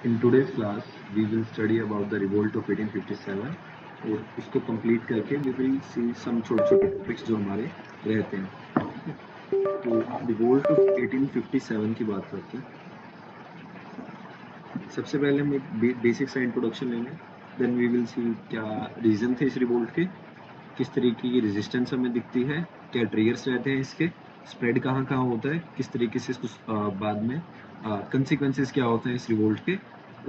In today's class, we will study about the revolt of 1857 और उसको complete करके we will see some छोटे-छोटे topics जो हमारे रहते हैं। तो रिवोल्ट ऑफ 1857 की बात करते हैं। सबसे पहले हम एक बेसिक सा इंट्रोडक्शन लेंगे, देन वी विल सी क्या रीज़न थे इस रिवोल्ट के, किस तरीके की रेजिस्टेंस हमें दिखती है, क्या ट्रिगर्स रहते हैं इसके, स्प्रेड कहाँ कहाँ होता है, किस तरीके से इसको बाद में कंसिक्वेंसेस क्या होते हैं इस रिवोल्ट के,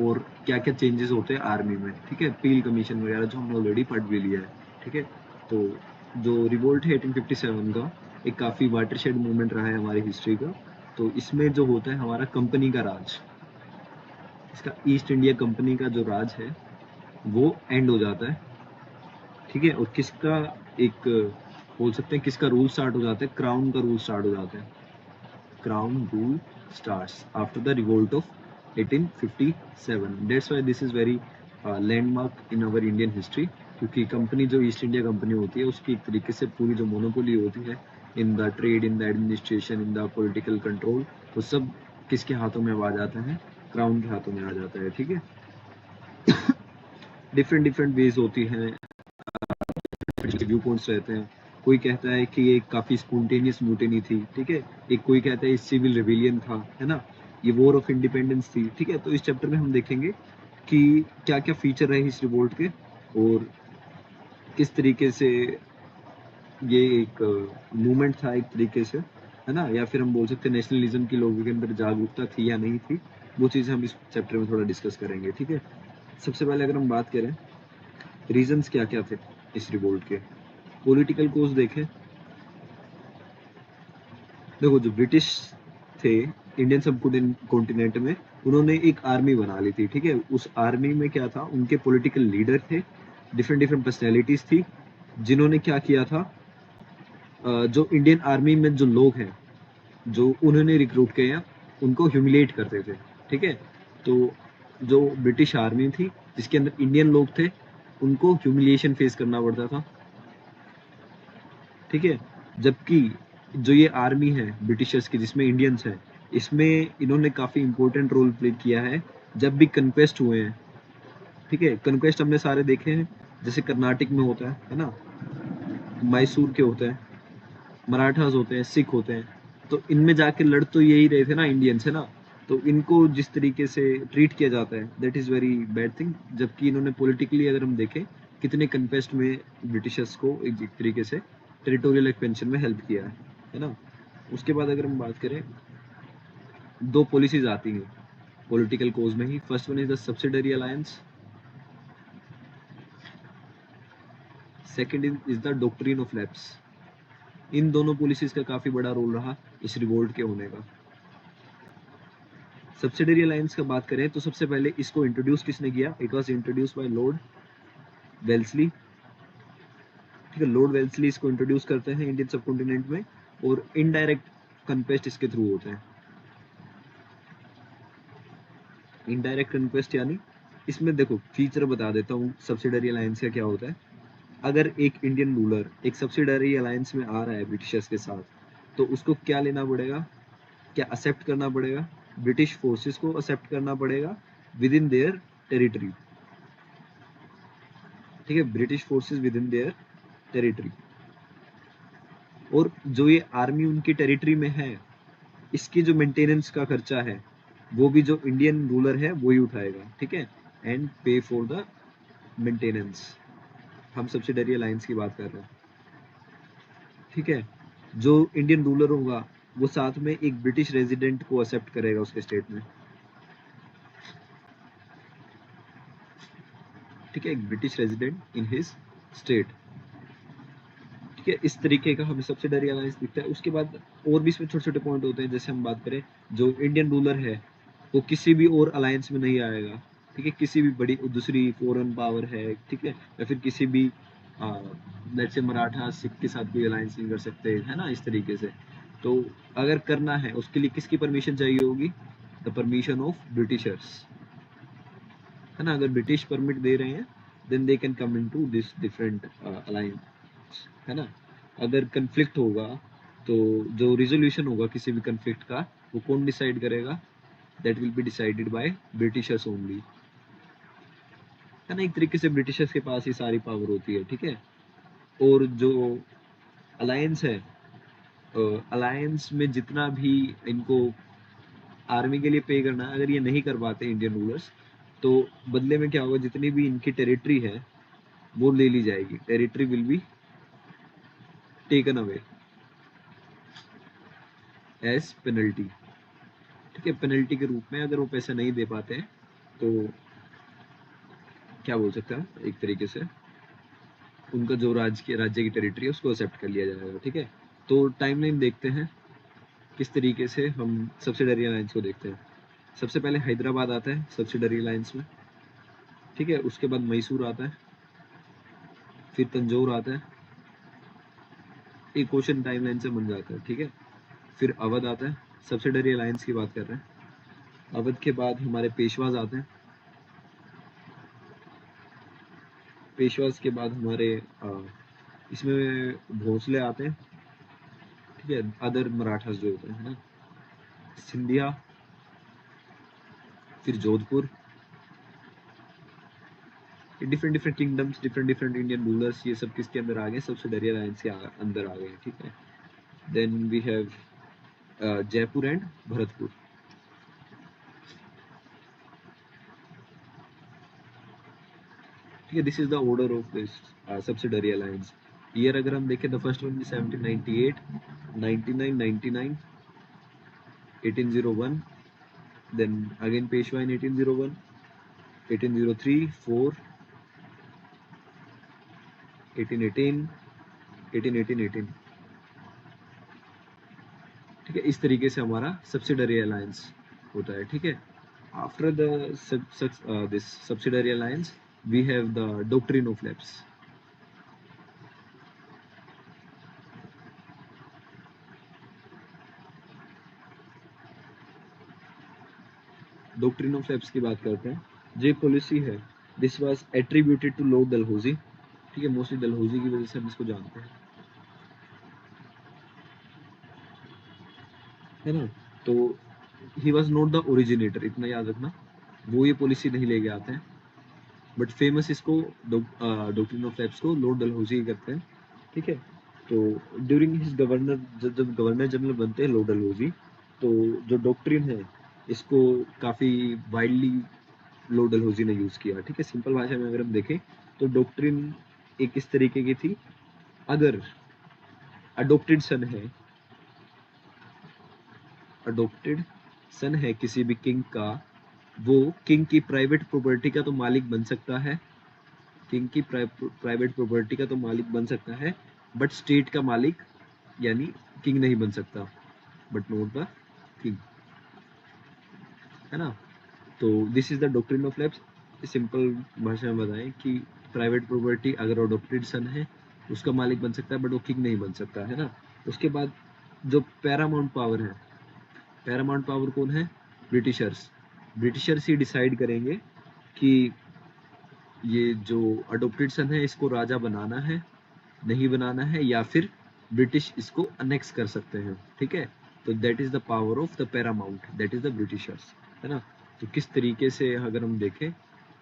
और क्या क्या चेंजेस होते हैं आर्मी में। ठीक है, पील कमीशन वगैरह जो हमने ऑलरेडी पढ़ भी लिया है। ठीक है, तो जो रिवोल्ट है 1857 का एक काफ़ी वाटरशेड मूवमेंट रहा है हमारी हिस्ट्री का। तो इसमें जो होता है हमारा कंपनी का राज, इसका ईस्ट इंडिया कंपनी का जो राज है वो एंड हो जाता है। ठीक है, और किसका एक बोल सकते हैं किसका रूल स्टार्ट हो जाता है, क्राउन का रूल स्टार्ट हो जाता है। Crown rule starts after the revolt of 1857। That's why this is very landmark in our Indian history, क्योंकि कंपनी जो ईस्ट इंडिया कंपनी होती है उसकी एक तरीके से पूरी जो मोनोपोली होती है in the trade, in the administration, in the political control, वो सब किसके हाथों में आ जाता है, क्राउन के हाथों में आ जाता है। ठीक है, डिफरेंट डिफरेंट वेज होती हैं, व्यू पॉइंट्स रहते हैं। कोई कहता है कि ये काफ़ी स्पॉन्टेनियस म्यूटेनी थी। ठीक है, एक कोई कहता है सिविल रिविलियन था, है ना, ये वॉर ऑफ इंडिपेंडेंस थी। ठीक है, तो इस चैप्टर में हम देखेंगे कि क्या क्या फीचर रहे इस रिवोल्ट के और किस तरीके से ये एक मूवमेंट था एक तरीके से, है ना, या फिर हम बोल सकते हैं नेशनलिज्म की लोगों के अंदर जागरूकता थी या नहीं थी, वो चीज़ हम इस चैप्टर में थोड़ा डिस्कस करेंगे। ठीक है, सबसे पहले अगर हम बात करें रीजंस क्या क्या थे इस रिवोल्ट के, पॉलिटिकल कोज देखें। देखो, जो ब्रिटिश थे इंडियन सब कॉन्टिनेंट में, उन्होंने एक आर्मी बना ली थी। ठीक है, उस आर्मी में क्या था, उनके पॉलिटिकल लीडर थे, डिफरेंट डिफरेंट पर्सनैलिटीज थी, जिन्होंने क्या किया था, जो इंडियन आर्मी में जो लोग हैं जो उन्होंने रिक्रूट किए हैं उनको ह्यूमिलेट करते थे। ठीक है, तो जो ब्रिटिश आर्मी थी जिसके अंदर इंडियन लोग थे उनको ह्यूमिलिएशन फेस करना पड़ता था। ठीक है, जबकि जो ये आर्मी है ब्रिटिशर्स की जिसमें इंडियंस हैं, इसमें इन्होंने काफ़ी इंपॉर्टेंट रोल प्ले किया है जब भी कन्क्वेस्ट हुए हैं। ठीक है, कन्क्वेस्ट हमने सारे देखे हैं, जैसे कर्नाटक में होता है ना, मैसूर के होते हैं, मराठास होते हैं, सिख होते हैं, तो इनमें जाके लड़ तो यही रहे थे ना, इंडियंस, है ना, तो इनको जिस तरीके से ट्रीट किया जाता है that is very bad thing. जबकि इन्होंने पॉलिटिकली अगर हम देखें कितने कन्क्वेस्ट में ब्रिटिशर्स को एक तरीके से टेरिटोरियल एक्सपेंशन में हेल्प किया है ना। उसके बाद अगर हम बात करें, दो पॉलिसीज आती हैं पॉलिटिकल कोज में ही। First one is the subsidiary alliance, second is the doctrine of lapse. इन दोनों पॉलिसीज का काफी बड़ा रोल रहा इस रिवोल्ट के होने का। सब्सिडरी अलायंस का बात करें तो सबसे पहले इसको इंट्रोड्यूस किसने किया, it was introduce by Lord Wellesley. ठीक है, लॉर्ड वेल्सली इसको इंट्रोड्यूस करते हैं इंडियन सब कॉन्टिनेंट में, और इनडायरेक्ट कन्क्वेस्ट इसके थ्रू होते हैं। इनडायरेक्ट कन्क्वेस्ट यानी, इसमें देखो फीचर बता देता हूँ सब्सिडरी अलायंस का क्या होता है। अगर एक इंडियन रूलर एक सब्सिडरी अलायंस में आ रहा है ब्रिटिशर्स के साथ, तो उसको क्या लेना पड़ेगा, क्या एक्सेप्ट करना पड़ेगा, ब्रिटिश फोर्सेस को एक्सेप्ट करना पड़ेगा विद इन देयर टेरिटरी। ठीक है, British forces with in their territory, और जो ये आर्मी उनकी टेरिटरी में है इसकी जो मेंटेनेंस का खर्चा है वो भी जो इंडियन रूलर है वो ही उठाएगा। ठीक है, एंड पे फॉर द मेंटेनेंस। हम सब्सिडरी अलायंस की बात कर रहे हैं। ठीक है, जो इंडियन रूलर होगा वो साथ में एक ब्रिटिश रेजिडेंट को एक्सेप्ट करेगा उसके स्टेट में। ठीक है, एक British resident in his state. ठीक है, इस तरीके का हमें सब्सिडरी अलायंस दिखता है। उसके बाद और भी इसमें छोटे छोटे पॉइंट होते हैं, जैसे हम बात करें जो इंडियन रूलर है वो किसी भी और अलायंस में नहीं आएगा। ठीक है, किसी भी बड़ी दूसरी फॉरेन पावर है, ठीक है, या फिर किसी भी लेट्स से मराठा सिख के साथ कोई अलायंस नहीं कर सकते, है ना, इस तरीके से। तो अगर करना है उसके लिए किसकी परमिशन चाहिए होगी, द परमिशन ऑफ ब्रिटिशर्स, है ना। अगर ब्रिटिश परमिट दे रहे हैं then they can come into this different alliance, है ना। अगर कन्फ्लिक्ट होगा तो जो रिजोल्यूशन होगा किसी भी कन्फ्लिक्ट का वो कौन डिसाइड करेगा, that will be decided by Britishers only, है ना। एक तरीके से ब्रिटिशर्स के पास ही सारी पावर होती है, ठीक है। और जो अलायंस है, अलायंस में जितना भी इनको आर्मी के लिए पे करना है, अगर ये नहीं कर पाते इंडियन रूलर्स, तो बदले में क्या होगा, जितनी भी इनकी टेरिटरी है वो ले ली जाएगी, territory will be taken away as penalty, ठीक है। पेनल्टी के रूप में अगर वो पैसा नहीं दे पाते हैं तो क्या बोल सकते हैं, एक तरीके से उनका जो राज्य की टेरिटरी है उसको एक्सेप्ट कर लिया जाएगा, ठीक है। तो टाइमलाइन देखते हैं किस तरीके से हम सब्सिडरी अलायंस को देखते हैं। सबसे पहले हैदराबाद आता है सब्सिडरी अलायंस में, ठीक है। उसके बाद मैसूर आता है, फिर तंजौर आता है, एक क्वेश्चन टाइमलाइन से बन जाता है, ठीक है। फिर अवध आता है, सब्सिडरी अलायंस की बात कर रहे हैं। अवध के बाद हमारे पेशवाज आते हैं, पेशवाज के बाद हमारे इसमें भोसले आते हैं, ठीक है। अदर मराठास जो होते हैं, है ना, सिंधिया, फिर Jodhpur, different different kingdoms, different different Indian rulers, ये सब किसके अंदर आ गए, सब्सिडरी अलायंस के अंदर आ गए, ठीक है। Then we have Jaipur and Bharatpur, ठीक है। This is the order of this subsidiary alliance. Year अगर हम देखें, the first one 1798, 99, 99, 1801, then again Peshwa in 1801, 1803, 4, 1818, 1818, 18, ठीक है। इस तरीके से हमारा सब्सिडरी अलायंस होता है, ठीक है। After the this subsidiary alliance we have the doctrine of lapse. Doctrine of lapse की बात करते हैं। जो पॉलिसी है, this was attributed to Lord Dalhousie, ठीक है। मोस्टली डलहौजी की वजह से हम इसको जानते हैं, है ना। तो he was not the originator, इतना याद रखना, वो ये पॉलिसी नहीं लेके आते हैं, बट फेमस इसको डॉक्ट्रिन ऑफ लैप्स को लॉर्ड डलहौजी करते हैं, ठीक है। तो ड्यूरिंग हिज गवर्नर, जब गवर्नर जनरल बनते हैं लॉर्ड डलहौजी, तो जो डॉक्ट्रिन है इसको काफ़ी वाइडली लॉर्ड डलहौजी ने यूज़ किया, ठीक है। सिंपल भाषा में अगर हम देखें तो डॉक्ट्रिन एक इस तरीके की थी, अगर अडोप्टेड सन है, अडोप्टेड सन है किसी भी किंग का, वो किंग की प्राइवेट प्रॉपर्टी का तो मालिक बन सकता है, किंग की प्राइवेट प्रॉपर्टी का तो मालिक बन सकता है, बट स्टेट का मालिक यानी किंग नहीं बन सकता, बट नॉट द किंग, है ना। तो this is the doctrine of lapse. Simple भाषा में बताएं कि प्राइवेट प्रॉपर्टी अगर अडोप्टेड सन है उसका मालिक बन सकता है, बट वो किंग नहीं बन सकता, है ना। उसके बाद जो पैरामाउंट पावर है, पैरामाउंट पावर कौन है, ब्रिटिशर्स। ब्रिटिशर्स ही डिसाइड करेंगे कि ये जो अडोप्टेड सन है इसको राजा बनाना है, नहीं बनाना है, या फिर ब्रिटिश इसको अनेक्स कर सकते हैं, ठीक है। तो that is the power of the Paramount, that is the Britishers, है ना। तो किस तरीके से अगर हम देखें,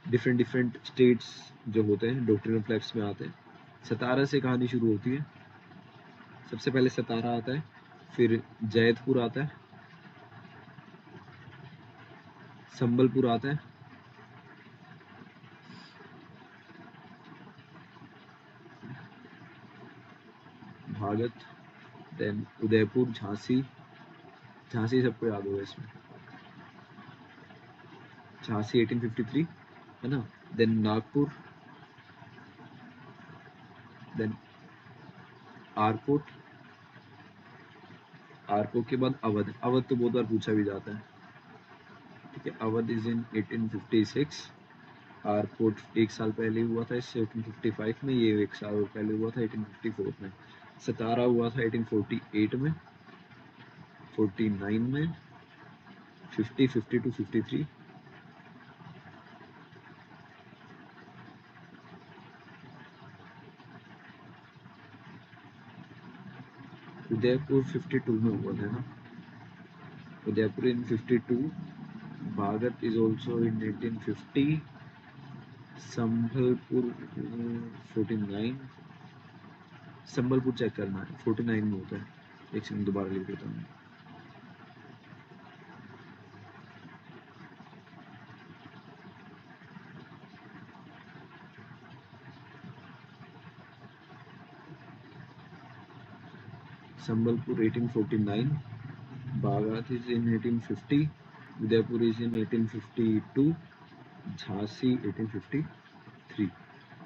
डिफरेंट डिफरेंट स्टेट्स जो होते हैं डॉक्ट्रिन ऑफ लैप्स में आते हैं। सतारा से कहानी शुरू होती है, सबसे पहले सतारा आता है, फिर जैतपुर आता है, संबलपुर आता है, भागत, देन उदयपुर, झांसी, झांसी सबको याद होगा इसमें, झांसी 1853, है ना। देन नागपुर, देन आरकोट, आरकोट के बाद अवध, अवध तो बहुत बार पूछा भी जाता है, ठीक है। अवध इज इन 1856, आरकोट एक साल पहले हुआ था इससे 1855 में, ये एक साल पहले हुआ था 1854 में। सतारा हुआ था 1848 में, 49 में, 50, 52, 53, उदयपुर 52 में हुआ था ना, Udaipur in 52, Bhagat is also in 1850. Sambalpur 49, Sambalpur check करना है, 49 में होता है। एक सेकंड दोबारा लिख देता हूँ। Sambalpur 1849, Baghat is in 1850, Udaipur is in 1852, Jhansi 1853।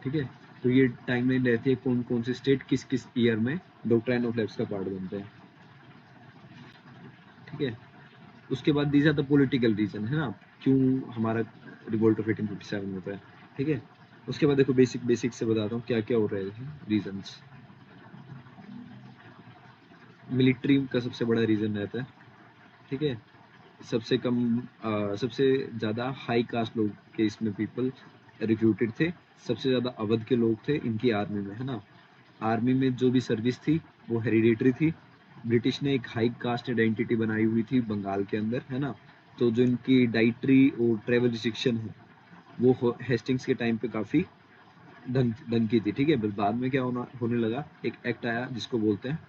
ठीक है, तो ये टाइमलाइन रहती है कौन कौन से स्टेट किस किस ईयर में डॉक्ट्राइन ऑफ लैप्स का पार्ट बनते हैं। ठीक है, उसके बाद these are the political reason, है ना, क्यों हमारा रिवोल्ट ऑफ 1857 होता है। ठीक है, उसके बाद देखो बेसिक से बताता हूँ क्या क्या हो रहे हैं रीजंस। मिलिट्री का सबसे बड़ा रीजन रहता है। ठीक है, सबसे कम सबसे ज़्यादा हाई कास्ट लोग के इसमें पीपल रिक्रूटेड थे, सबसे ज़्यादा अवध के लोग थे इनकी आर्मी में, है ना। आर्मी में जो भी सर्विस थी वो हेरिडेटरी थी। ब्रिटिश ने एक हाई कास्ट आइडेंटिटी बनाई हुई थी बंगाल के अंदर, है ना। तो जो इनकी डाइटरी और ट्रेवल रिस्ट्रिक्शन है वो हेस्टिंग्स के टाइम पे काफ़ी ढंग की थी। ठीक है, बस बाद में क्या होने लगा, एक एक्ट आया जिसको बोलते हैं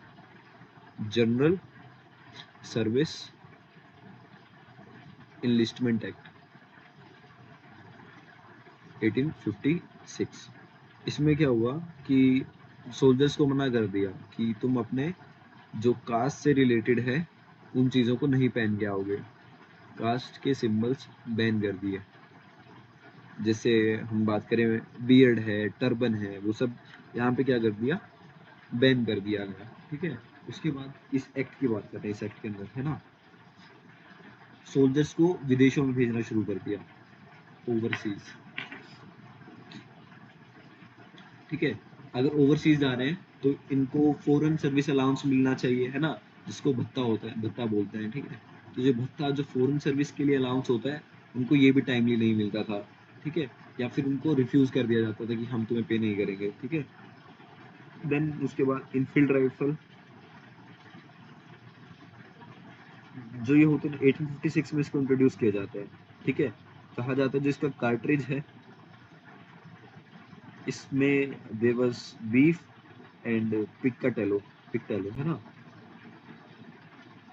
जनरल सर्विस इनलिस्टमेंट एक्ट 1856। इसमें क्या हुआ कि सोल्जर्स को मना कर दिया कि तुम अपने जो कास्ट से रिलेटेड है उन चीज़ों को नहीं पहन के आओगे। कास्ट के सिंबल्स बैन कर दिए। जैसे हम बात करें बियर्ड है, टर्बन है, वो सब यहाँ पे क्या कर दिया, बैन कर दिया गया। ठीक है, उसके बाद इस एक्ट की बात करते हैं। इस एक्ट के अंदर, है ना, सोल्जर्स को विदेशों में भेजना शुरू कर दिया, ओवरसीज। ठीक है, अगर ओवरसीज जा रहे हैं तो इनको फॉरेन सर्विस अलाउंस मिलना चाहिए, है ना, जिसको भत्ता होता है, भत्ता बोलते हैं। ठीक है, तो जो भत्ता जो फॉरेन सर्विस के लिए अलाउंस होता है उनको ये भी टाइमली नहीं मिलता था। ठीक है, या फिर उनको रिफ्यूज कर दिया जाता था कि हम तुम्हें पे नहीं करेंगे। ठीक है, देन उसके बाद इनफील्ड राइफल जो ये होते हैं 1856 में इसको इंट्रोड्यूस किया जाता है। ठीक है, कहा जाता है जो इसका कार्ट्रिज है इसमें देयर वाज बीफ एंड पिकटेलो, पिकटेलो, है ना,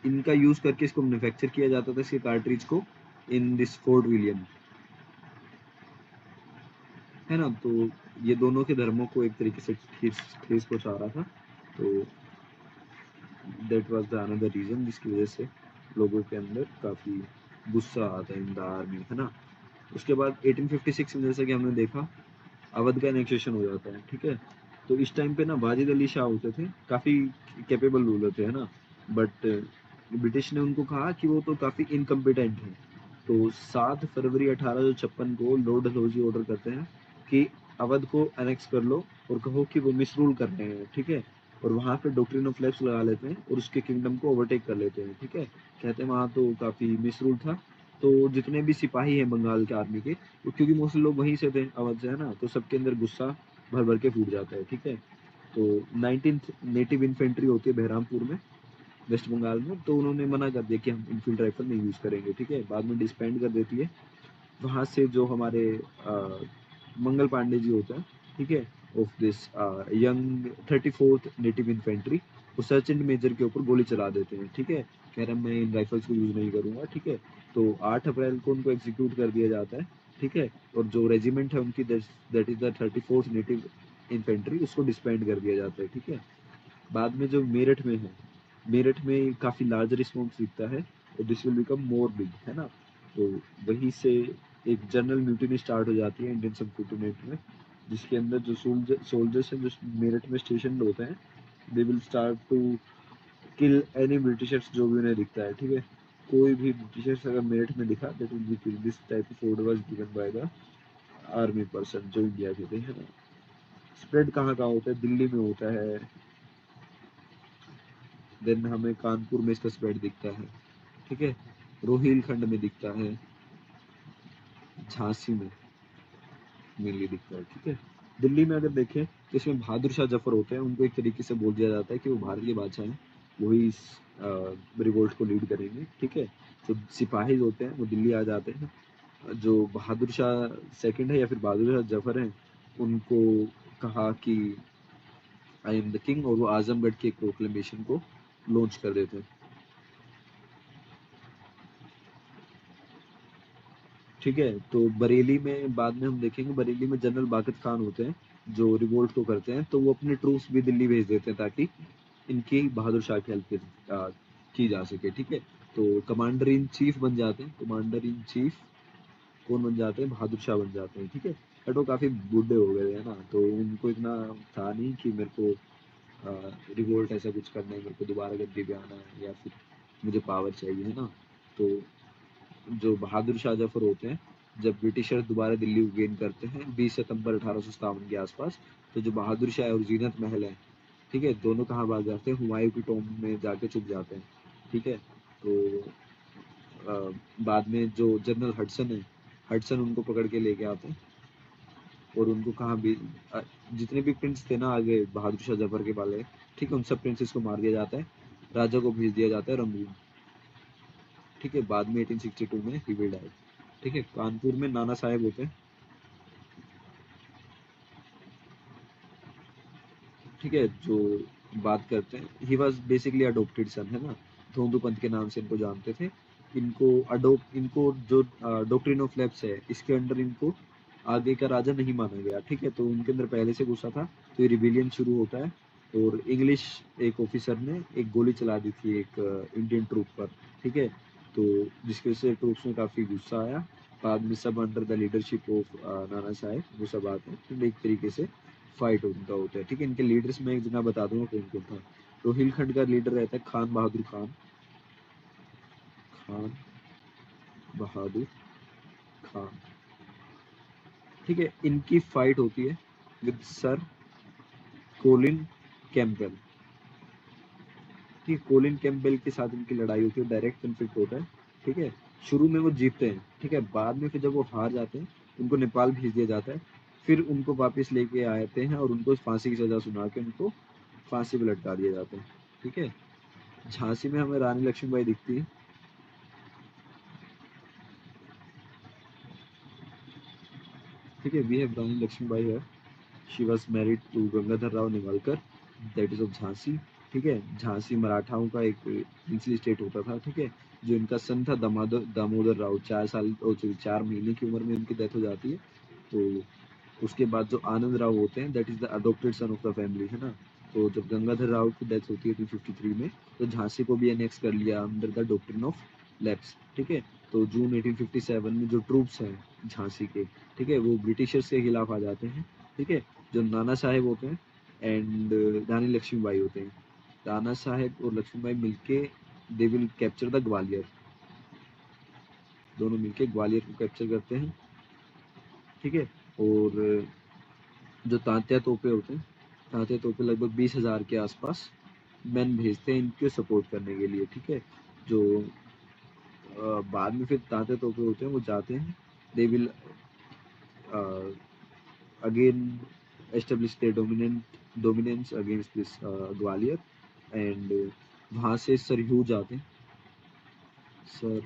इनका यूज करके इसको मैन्युफैक्चर किया जाता था, इसके कार्ट्रिज को, इन दिस फोर्ट विलियम, है ना। तो ये दोनों के धर्मों को एक तरीके से ठेस पहुंचा रहा था। तो that was the another reason जिसकी वजह से लोगों के अंदर काफी गुस्सा आता है इन द आर्मी, है ना। उसके बाद 1856 में जैसा कि हमने देखा अवध का एनेक्सेशन हो जाता है। ठीक है, तो इस टाइम पे ना वाजिद अली शाह होते थे, काफी कैपेबल रूलर थे, है ना, बट ब्रिटिश ने उनको कहा कि वो तो काफी इनकम्पिटेंट है। तो 7 फरवरी 1856 को लॉर्ड डलहौजी ऑर्डर करते हैं कि अवध को एनेक्स कर लो और कहो कि वो मिसरूल कर रहे हैं। ठीक है, और वहाँ पे डॉक्ट्रिन ऑफ लैप्स लगा लेते हैं और उसके किंगडम को ओवरटेक कर लेते हैं। ठीक है, कहते हैं वहाँ तो काफ़ी मिसरूल था। तो जितने भी सिपाही हैं बंगाल के आर्मी के, वो क्योंकि मोस्टली लोग वहीं से थे, अवध से, है ना, तो सबके अंदर गुस्सा भर भर के फूट जाता है। ठीक है, तो 19th नेटिव इन्फेंट्री होती है बहरामपुर में, वेस्ट बंगाल में, तो उन्होंने मना कर दिया कि हम इनफील्ड राइफल नहीं यूज़ करेंगे। ठीक है, बाद में डिस्बैंड कर देती है। वहाँ से जो हमारे मंगल पांडे जी होते हैं, ठीक है, of this young 34th native infantry, वो सर्जेंट मेजर के ऊपर गोली चला देते हैं। ठीक है, कह रहे हैं मैं इन राइफल्स को यूज़ नहीं करूँगा। ठीक है, तो 8 अप्रैल को उनको एग्जीक्यूट कर दिया जाता है। ठीक है, और जो रेजिमेंट है उनकी that is the 34th native infantry, उसको डिस्बैंड कर दिया जाता है। ठीक है, बाद में जो मेरठ में है, मेरठ में काफ़ी लार्ज रिस्पॉन्स दिखता है और this will become more big, है ना। तो वहीं से एक जनरल म्यूटिनी स्टार्ट हो जाती है इंडियन सबकॉन्टिनेंट में, जिसके अंदर जो सोल्जर्स हैं जो मेरठ में स्टेशन होते हैं, they will start to kill any Britishers जो भी उन्हें दिखता है। ठीक है, कोई भी ब्रिटिशर्स अगर मेरठ में दिखा that will B kill. This type of order was given by the army person जो इंडिया के थे, है ना। स्प्रेड कहाँ कहाँ होता है, दिल्ली में होता है, देन हमें कानपुर में इसका स्प्रेड दिखता है। ठीक है, रोहिलखंड में दिखता है, झांसी में मेनली दिखता है। ठीक है, दिल्ली में अगर देखें तो इसमें बहादुर शाह जफर होते हैं, उनको एक तरीके से बोल दिया जाता है कि वो भारत के बादशाह हैं। वही इस रिवोल्ट को लीड करेंगे। ठीक है, तो सिपाही होते हैं वो दिल्ली आ जाते हैं। जो बहादुर शाह सेकंड है या फिर बहादुर शाह जफर हैं, उनको कहा कि आई एम द किंग, और वो आजमगढ़ के एक प्रोक्लेमेशन को लॉन्च कर देते हैं। ठीक है, तो बरेली में बाद में हम देखेंगे, बरेली में जनरल बाकत खान होते हैं जो रिवोल्ट को करते हैं, तो वो अपने ट्रूप्स भी दिल्ली भेज देते हैं ताकि इनकी बहादुर शाह की हेल्प की जा सके। ठीक है, तो कमांडर इन चीफ बन जाते हैं, कमांडर इन चीफ कौन बन जाते हैं, बहादुर शाह बन जाते हैं। ठीक है, बट वो काफी बूढ़े हो गए हैं ना, तो उनको इतना था नहीं कि मेरे को रिवोल्ट ऐसा कुछ करना है, मेरे को दोबारा गद्दी पे आना है या फिर मुझे पावर चाहिए, है ना। तो जो बहादुर शाह जफर होते हैं, जब ब्रिटिशर्स दोबारा दिल्ली को गेन करते हैं 20 सितंबर 1857 के आसपास, तो जो बहादुर शाह और जीनत महल है, ठीक है, दोनों कहाँ भाग जाते हैं, हुमायूं की टॉम्ब में जाके छुप जाते हैं। ठीक है, तो बाद में जो जनरल हडसन है, हडसन उनको पकड़ के लेके आते हैं, और उनको कहाँ भी जितने भी प्रिंस थे ना आगे बहादुर शाह जफर के वाले, ठीक है, उन सब प्रिंसेस को मार दिया जाता है, राजा को भेज दिया जाता है रंगून। ठीक है, बाद में 1862 में ही विल डाई। ठीक है, कानपुर में नाना साहेब होते हैं। ठीक है, जो बात करते हैं, ही वॉज बेसिकली अडोप्टेड सन, है ना, धोंदू पंथ के नाम से इनको जानते थे। इनको जो डॉक्ट्रिन ऑफ लैप्स है, इसके अंडर इनको आगे का राजा नहीं माना गया। ठीक है, तो उनके अंदर पहले से गुस्सा था, तो ये रिबेलियन शुरू होता है, और इंग्लिश एक ऑफिसर ने एक गोली चला दी थी एक इंडियन ट्रूप पर। ठीक है, तो जिसकी वजह से ट्रूप्स में काफी गुस्सा आया। बाद में सब under the leadership of Nana Saheb वो सब आते हैं, तो एक तरीके से फाइट उनका होता है। ठीक है, इनके लीडर्स में एक जना बता दूंगा कौन कौन था। रोहिलखंड का लीडर रहता है खान बहादुर खान, खान बहादुर खान। ठीक है, इनकी फाइट होती है विद सर कोलिन कैम्पबेल। ठीक है, कोलिन कैम्पबेल के साथ इनकी लड़ाई होती है, डायरेक्ट कन्फ्लिक्ट होता है। ठीक है, शुरू में वो जीतते हैं। ठीक है, बाद में फिर जब वो हार जाते हैं, उनको नेपाल भेज दिया जाता है। फिर उनको वापस लेके आते हैं और उनको फांसी की सजा सुना के उनको फांसी पे लटका दिया जाता है। ठीक है, झांसी में हमें रानी लक्ष्मीबाई दिखती है। ठीक है, वी हैव रानी लक्ष्मीबाई है। She was married to Gangadhar Rao Newalkar, that is of Jhansi. ठीक है, झांसी मराठाओं का एक प्रिंसली स्टेट होता था। ठीक है, जो इनका सन था दामोदर दामोदर राव, 4 साल और 4 महीने की उम्र में इनकी डेथ हो जाती है। तो उसके बाद जो आनंद राव होते हैं, that is the adopted son of the family, है ना। तो जब गंगाधर राव की डेथ होती है 1853 में, तो झांसी को भी एनेक्स कर लिया under the doctrine of lapse. ठीक है, तो जून 1857 में जो ट्रूप्स हैं झांसी के, ठीक है, वो ब्रिटिशर्स के खिलाफ आ जाते हैं। ठीक है, जो नाना साहेब होते हैं एंड रानी लक्ष्मीबाई होते हैं, नाना साहेब और लक्ष्मीबाई मिलके they will capture the Gwalior, दोनों मिलके ग्वालियर को कैप्चर करते हैं। ठीक है, और जो तांत्या तोपे होते हैं, तांत्या तोपे लगभग 20,000 के आसपास मैन भेजते हैं इनके सपोर्ट करने के लिए। ठीक है, जो बाद में फिर तांत्या तोपे होते हैं वो जाते हैं, they will again establish there dominance against this Gwalior, and वहाँ से सर ह्यूज आते हैं, सर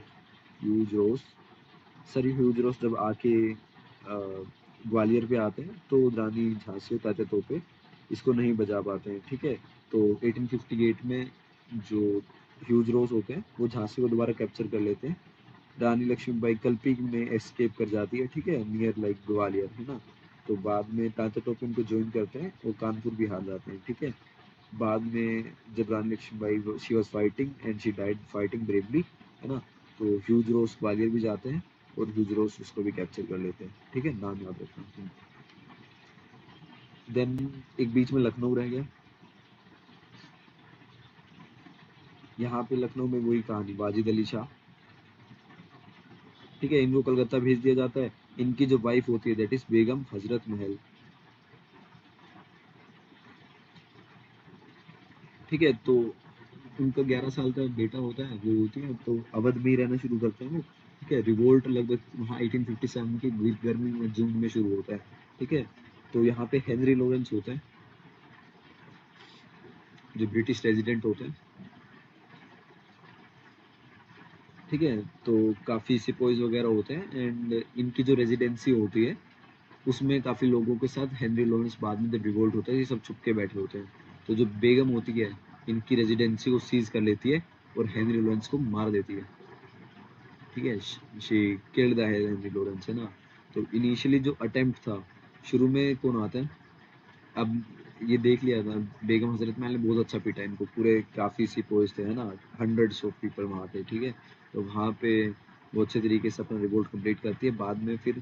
ह्यूज रोज। सर ह्यूज रोज जब आके ग्वालियर पे आते हैं, तो रानी झांसी और तात्या तोपे इसको नहीं बचा पाते हैं। ठीक है, तो 1858 में जो ह्यूज रोज होते हैं वो झांसी को दोबारा कैप्चर कर लेते हैं। रानी लक्ष्मीबाई कल्पी में एस्केप कर जाती है। ठीक है, नियर लाइक ग्वालियर, है ना। तो बाद में तात्या तोपे उनको ज्वाइन करते हैं और कानपुर भी हार जाते हैं। ठीक है, बाद में जब Rani Lakshmibai she was fighting and she died fighting bravely, है ना, तो ह्यूज रोज ग्वालियर भी जाते हैं और ह्यूज रोज उसको भी कैप्चर कर लेते हैं। ठीक है, नाम याद रखना। देन एक बीच में लखनऊ रह गया। यहाँ पे लखनऊ में वही कहानी, वाजिद अली शाह। ठीक है, इनको कलकत्ता भेज दिया जाता है। इनकी जो वाइफ होती है दैट इज बेगम हजरत महल। ठीक है, तो उनका 11 साल का बेटा होता है, वो होती है, तो अवध में ही रहना शुरू करते हैं वो। ठीक है, रिवोल्ट लगभग वहाँ 1857 की गर्मी में जून में शुरू होता है। ठीक है, तो यहाँ पे हेनरी लॉरेंस होते हैं जो ब्रिटिश रेजिडेंट होते हैं। ठीक है। तो काफ़ी सिपोइज वगैरह होते हैं एंड इनकी जो रेजिडेंसी होती है उसमें काफ़ी लोगों के साथ हेनरी लॉरेंस बाद में जब रिवोल्ट होता है ये सब छुप के बैठे होते हैं। तो जो बेगम होती है इनकी रेजिडेंसी को सीज कर लेती है और हेनरी लॉरेंस को मार देती है। ठीक है, she killed the Henry Lawrence, है ना। तो इनिशियली जो अटेम्प्ट था, शुरू में कौन आता है, अब ये देख लिया था, बेगम हजरत महल ने बहुत अच्छा पीटा इनको, पूरे काफ़ी सिपोइज थे, है ना, हंड्रेड्स ऑफ पीपल वहाँ थे। ठीक है, तो वहाँ पे वो अच्छे तरीके से अपना रिवोल्ट कंप्लीट करती है। बाद में फिर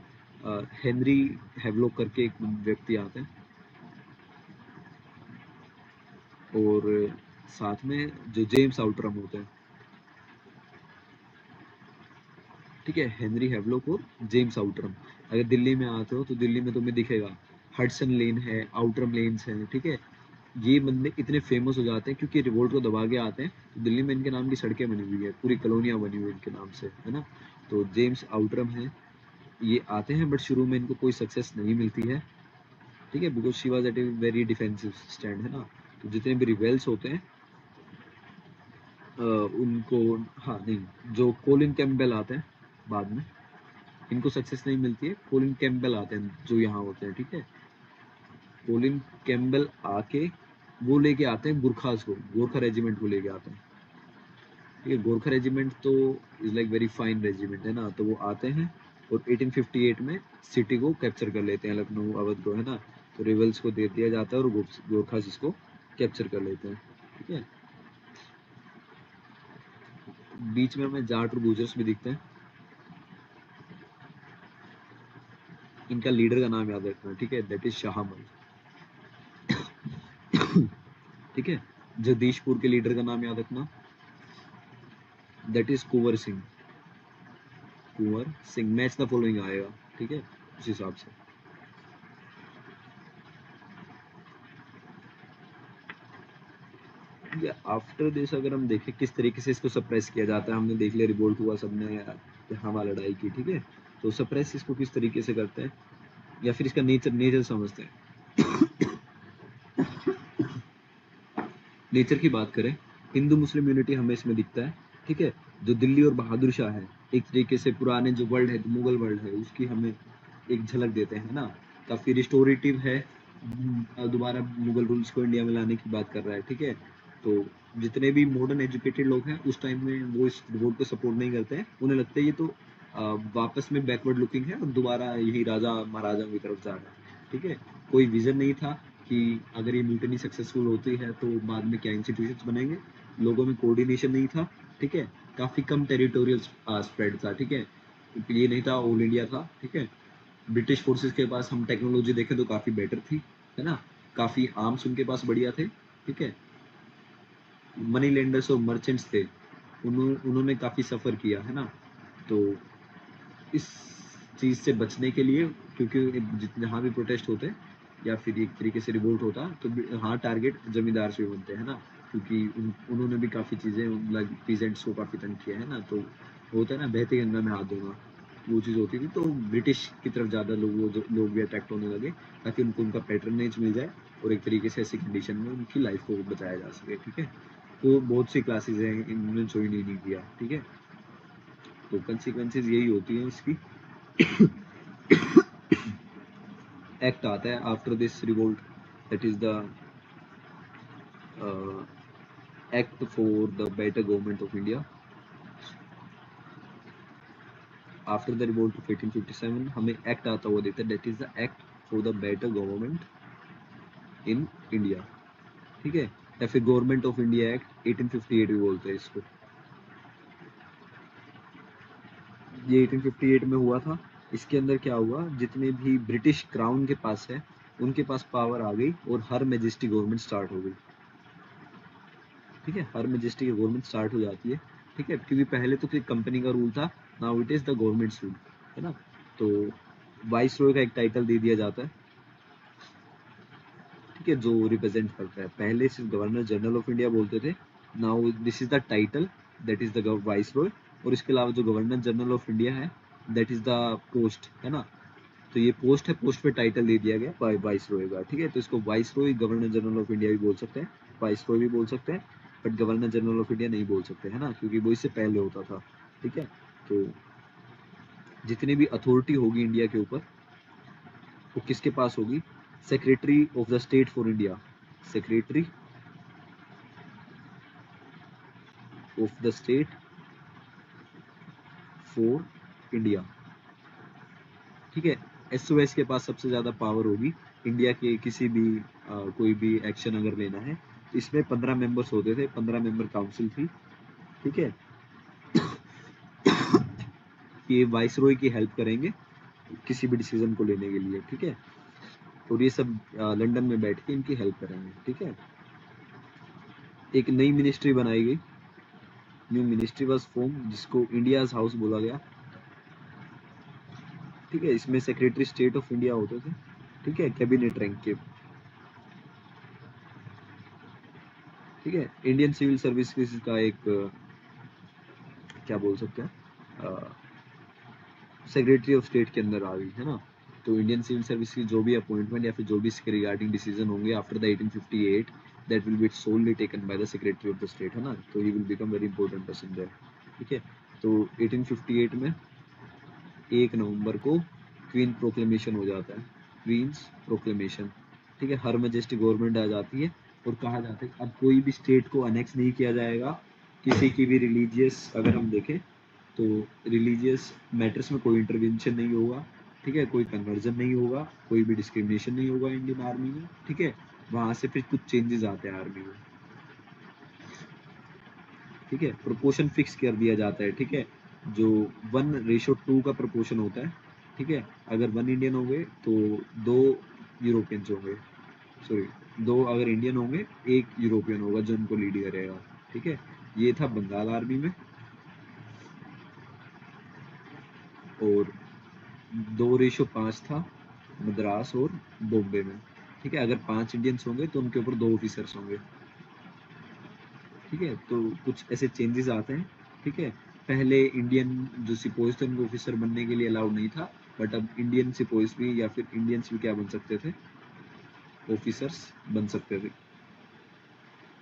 हेनरी हेवलॉक करके एक व्यक्ति आते हैं और साथ में जो जेम्स आउटरम होते हैं। ठीक है, हेनरी हेवलॉक और जेम्स आउटरम। अगर दिल्ली में आते हो तो दिल्ली में तुम्हें दिखेगा हडसन लेन है, आउटरम लेन्स हैं। ठीक है, ये बंदे इतने फेमस हो जाते हैं क्योंकि रिवोल्ट को दबा के आते हैं, तो दिल्ली में इनके नाम की सड़कें बनी हुई है, पूरी कॉलोनियाँ बनी हुई है इनके नाम से, है ना। तो जेम्स आउटरम है, ये आते हैं बट शुरू में इनको कोई सक्सेस नहीं मिलती है। ठीक है, because she was at a very defensive stand, है ना। तो जितने भी रिवेल्स होते हैं उनको, हाँ नहीं, जो कोलिन कैम्पबेल आते हैं बाद में, इनको सक्सेस नहीं मिलती है। कोलिन कैम्पबेल आते हैं जो यहाँ होते हैं। ठीक है, कोलिन कैम्पबेल आके वो लेके आते हैं गुरखास को, गोरखा रेजिमेंट को लेके आते हैं। ठीक है, गोरखा रेजिमेंट तो is like very fine regiment, है ना। तो वो आते हैं और 1858 में सिटी को कैप्चर कर लेते हैं, लखनऊ अवध को, है ना। तो रिवल्स को दे दिया जाता है और गोरखास इसको कैप्चर कर लेते हैं। ठीक है, बीच में हमें जाट और गुजर्स भी दिखते हैं। इनका लीडर का नाम याद रखना, ठीक है, दैट इज शाहमल। ठीक है, जगदीशपुर के लीडर का नाम याद रखना, that is Kunwar Singh. Kunwar Singh, match the following आएगा। ठीक है, उस हिसाब से। आफ्टर दिस अगर हम देखें किस तरीके से इसको सप्रेस किया जाता है, हमने देख लिया रिवोल्ट हुआ, सबने हवा लड़ाई की। ठीक है, तो सप्रेस इसको किस तरीके से करते हैं या फिर इसका नेचर नेचर समझते हैं। नेचर की बात करें, हिंदू मुस्लिम यूनिटी हमें इसमें दिखता है। ठीक है, जो दिल्ली और बहादुर शाह है, एक तरीके से पुराने जो वर्ल्ड है, मुगल वर्ल्ड है, उसकी हमें एक झलक देते हैं ना। काफी रिस्टोरेटिव है, दोबारा मुगल रूल्स को इंडिया में लाने की बात कर रहा है। ठीक है, तो जितने भी मॉडर्न एजुकेटेड लोग हैं उस टाइम में वो इस रिवोल्ट को सपोर्ट नहीं करते हैं, उन्हें लगता है ये तो वापस में बैकवर्ड लुकिंग है और दोबारा यही राजा महाराजाओं की तरफ जा रहा है। ठीक है, कोई विजन नहीं था कि अगर ये म्यूटनी सक्सेसफुल होती है तो बाद में क्या इंस्टीट्यूशंस बनेंगे। लोगों में कोऑर्डिनेशन नहीं था। ठीक है, काफी कम टेरिटोरियल स्प्रेड था। ठीक है, ये नहीं था ऑल इंडिया था। ठीक है, ब्रिटिश फोर्सेस के पास हम टेक्नोलॉजी देखें तो काफी बेटर थी, है ना। काफी आर्म्स उनके पास बढ़िया थे। ठीक है, मनी लेंडर्स और मर्चेंट्स थे, उन्होंने काफी सफर किया, है ना। तो इस चीज से बचने के लिए, क्योंकि जहाँ भी प्रोटेस्ट होते या फिर एक तरीके से रिवोल्ट होता तो हाँ टारगेट जमींदार से बनते हैं ना, क्योंकि उन्होंने भी काफ़ी चीज़ें लाइक पीजेंट्स को काफ़ी तंग किया है ना। तो होता है ना, बहती गंगा में हाथ धोना, वो चीज़ होती थी। तो ब्रिटिश की तरफ ज़्यादा लोग भी अट्रैक्ट होने लगे ताकि उनको उनका पैटर्नेज मिल जाए और एक तरीके से ऐसी कंडीशन में उनकी लाइफ को बचाया जा सके। ठीक है, तो बहुत सी क्लासेज हैं, इन्होंने ज्वाइन ही नहीं किया। ठीक है, तो कंसिक्वेंसेज यही होती हैं इसकी। एक्ट आता है after this revolt, that is the act for the better government of India. After the revolt of 1857 हमें एक्ट आता हुआ देखते हैं, that is the act for the better government in India. ठीक है, या फिर गवर्नमेंट ऑफ इंडिया एक्ट 1858 भी बोलते हैं इसको। ये 1858 में हुआ था। इसके अंदर क्या हुआ, जितने भी ब्रिटिश क्राउन के पास है उनके पास पावर आ गई और हर मैजेस्टी गवर्नमेंट स्टार्ट हो गई। ठीक है, हर मैजेस्टी की गवर्नमेंट स्टार्ट हो जाती है। ठीक है, क्योंकि पहले तो सिर्फ कंपनी का रूल था, now it is the governments rule, है ना। तो वाइस रॉय का एक टाइटल दे दिया जाता है। ठीक है, जो रिप्रेजेंट करता है, पहले सिर्फ गवर्नर जनरल ऑफ इंडिया बोलते थे, now this is the title, that is the vice Roy. और इसके अलावा जो गवर्नर जनरल ऑफ इंडिया है, दैट इज द पोस्ट, है ना। तो ये पोस्ट है, पोस्ट पे टाइटल दे दिया गया वाइस रॉय का। ठीक है, तो इसको vice Roy governor general of India भी बोल सकते हैं, वाइस रॉय भी बोल सकते हैं, but governor general of India नहीं बोल सकते, है ना, क्योंकि वो इससे पहले होता था। ठीक है, तो जितनी भी अथॉरिटी होगी इंडिया के ऊपर वो किसके पास होगी? Secretary of the state for India, secretary of the state for India. ठीक है, एसओएस के पास सबसे ज्यादा पावर होगी इंडिया के किसी भी कोई भी एक्शन अगर लेना है। इसमें 15 मेंबर्स होते थे, 15 मेंबर काउंसिल थी। ठीक है, ये वाइसरॉय की हेल्प करेंगे किसी भी डिसीजन को लेने के लिए। ठीक है, और ये सब लंदन में बैठ के इनकी हेल्प करेंगे। ठीक है, एक नई मिनिस्ट्री बनाई गई, न्यू मिनिस्ट्री वाज फॉर्म, जिसको इंडियाज हाउस बोला गया। ठीक है, इसमें सेक्रेटरी स्टेट ऑफ इंडिया होते थे। ठीक है, कैबिनेट रैंक के। ठीक है, इंडियन सिविल सर्विसेज का एक क्या बोल सकते हैं, सेक्रेटरी ऑफ स्टेट के अंदर आ गई है ना। तो इंडियन सिविल सर्विस की जो भी अपॉइंटमेंट या फिर जो भी इसके रिगार्डिंग डिसीजन होंगे after the 1858, that will be solely taken by the secretary of the state, है ना। तो he will become very important person there. ठीक है, तो 1858 में 1 नवंबर को क्वीन प्रोक्लेमेशन हो जाता है, क्वींस प्रोक्लेमेशन। ठीक है, हर मैजेस्टी गवर्नमेंट आ जाती है और कहा जाता है अब कोई भी स्टेट को अनेक्स नहीं किया जाएगा। किसी की भी रिलीजियस अगर हम देखें तो रिलीजियस मैटर्स में कोई इंटरवेंशन नहीं होगा। ठीक है, कोई कन्वर्जन नहीं होगा, कोई भी डिस्क्रिमिनेशन नहीं होगा इंडियन आर्मी में। ठीक है, वहां से फिर कुछ चेंजेस आते हैं आर्मी में। ठीक है, प्रोपोर्शन फिक्स कर दिया जाता है। ठीक है, जो 1:2 का प्रोपोर्शन होता है। ठीक है, अगर 1 इंडियन होंगे तो 2 यूरोपियंस होंगे, सॉरी 2 अगर इंडियन होंगे 1 यूरोपियन होगा जो उनको लीड करेगा। ठीक है, ये था बंगाल आर्मी में। और 2:5 था मद्रास और बॉम्बे में। ठीक है, अगर 5 इंडियंस होंगे तो उनके ऊपर 2 ऑफिसर्स होंगे। ठीक है, तो कुछ ऐसे चेंजेस आते हैं। ठीक है, पहले इंडियन जो सिपोज थे उनको ऑफिसर बनने के लिए अलाउड नहीं था, बट अब इंडियन सिपोज भी या फिर इंडियंस भी क्या बन सकते थे? ऑफिसर्स बन सकते थे।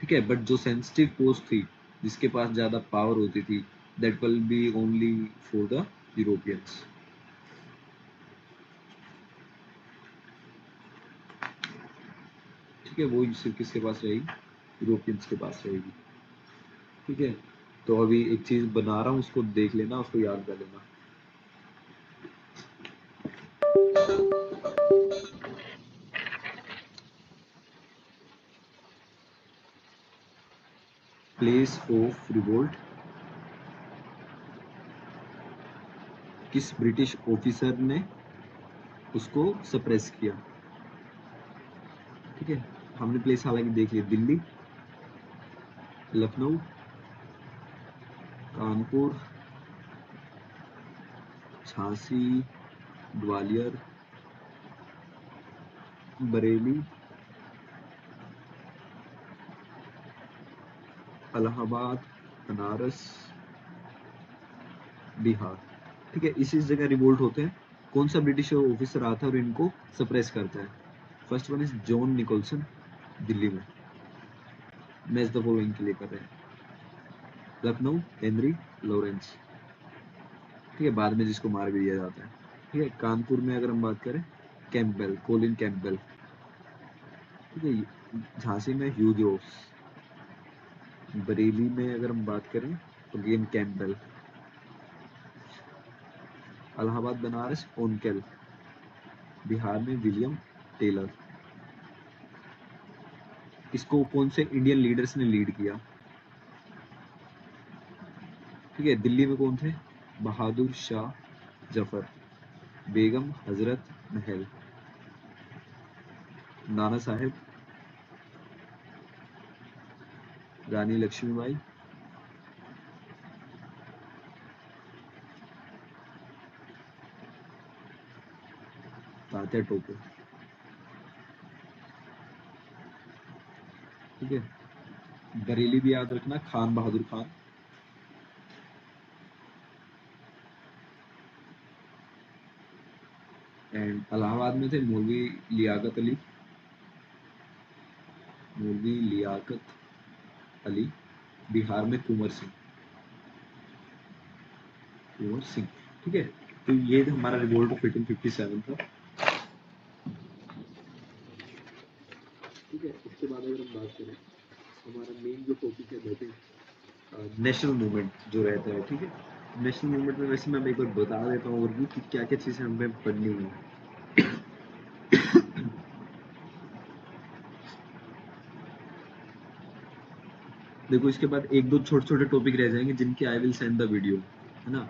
ठीक है, बट जो सेंसिटिव पोस्ट थी जिसके पास ज्यादा पावर होती थी, that will B only for the Europeans. ठीक है, वो सिर्फ किसके पास रहेगी? यूरोपियंस के पास रहेगी। ठीक है, तो अभी एक चीज बना रहा हूँ, उसको देख लेना, उसको याद कर लेना। प्लेस ऑफ रिवोल्ट, किस ब्रिटिश ऑफिसर ने उसको सप्रेस किया? ठीक है, हमने प्लेस हालांकि देख लिया, दिल्ली, लखनऊ, कानपुर, झांसी, ग्वालियर, बरेली, इलाहाबाद, बनारस, बिहार। ठीक है, इसी जगह रिवोल्ट होते हैं। कौन सा ब्रिटिश ऑफिसर आता है और इनको सप्रेस करता है? First one is John Nicholson, Delhi में। मैच द फॉलोइंग के लिए कर रहे हैं। Lucknow, Henry Lawrence. ठीक है, बाद में जिसको मार भी दिया जाता है। ठीक है, कानपुर में अगर हम बात करें, कैंपबेल, कोलिन कैंपबेल। ठीक है, झांसी में ह्यू जोस। बरेली में अगर हम बात करें तो गेम कैंपबेल। इलाहाबाद बनारस ओनकेल। बिहार में विलियम टेलर। इसको कौन से इंडियन लीडर्स ने लीड किया? ठीक है, दिल्ली में कौन थे? बहादुर शाह जफर, बेगम हजरत महल, नाना साहेब, रानी लक्ष्मीबाई, तात्या टोपे। ठीक है, बरेली भी याद रखना, खान बहादुर खान। एंड इलाहाबाद में थे मौलवी लियाकत अली, मौलवी लियाकत अली। बिहार में कुंवर सिंह। कुंवर सिंह। ठीक है, तो ये हमारा रिवोल्ट ऑफ 1857 था। ठीक है, इसके बाद अगर हम बात करें, हमारा मेन जो टॉपिक है दैट इज नेशनल मूवमेंट जो रहता है। ठीक है, नेशनल मूवमेंट में वैसे मैं एक बार बता देता हूँ और कि क्या क्या चीज़ें हमें पढ़नी है। देखो, इसके बाद एक दो छोटे छोटे टॉपिक रह जाएंगे जिनके I will send the video, है ना।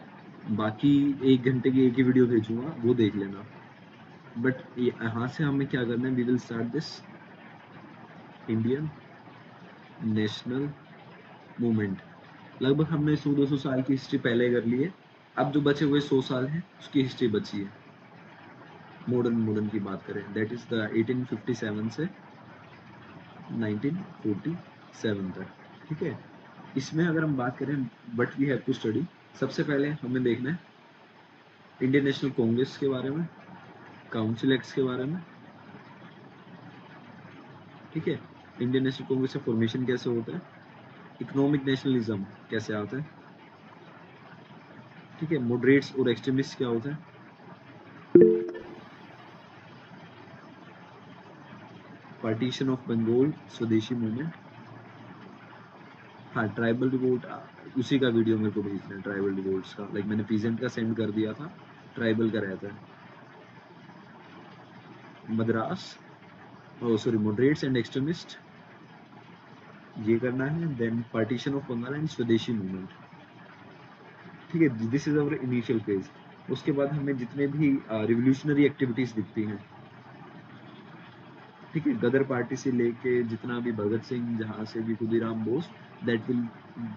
बाकी 1 घंटे की एक ही वीडियो भेजूंगा, वो देख लेना। बट यहाँ से हमें क्या करना है, we will start this Indian national movement. लगभग हमने 100-200 साल की हिस्ट्री पहले कर ली है। अब जो बचे हुए 100 साल है उसकी हिस्ट्री बची है। मॉडर्न मॉडर्न की बात करें, दैट इज द 1857 से 1947 तक। ठीक है, इसमें अगर हम बात करें, but we have to study, सबसे पहले हमें देखना है इंडियन नेशनल कांग्रेस के बारे में, काउंसिल एक्ट्स के बारे में। ठीक है, इंडियन नेशनल कांग्रेस का फॉर्मेशन कैसे होता है, इकोनॉमिक नेशनलिज्म कैसे आता है। ठीक है, मॉडरेट्स और एक्सट्रीमिस्ट क्या होता है, पार्टीशन ऑफ बंगाल, स्वदेशी मूवमेंट। हाँ, ट्राइबल रिवोल्ट, उसी का वीडियो मेरे को भेजना है, ट्राइबल रिवोल्ट्स का। लाइक मैंने पीजेंट का सेंड कर दिया था, ट्राइबल का रहता है Madras, sorry moderates and extremist, ये करना है। Then partition of Bengal and swadeshi movement. ठीक है, this is our initial phase. उसके बाद हमें जितने भी रिवोल्यूशनरी एक्टिविटीज दिखती हैं, ठीक है, गदर पार्टी से लेके जितना भी भगत सिंह, जहाँ से भी Khudiram Bose, that will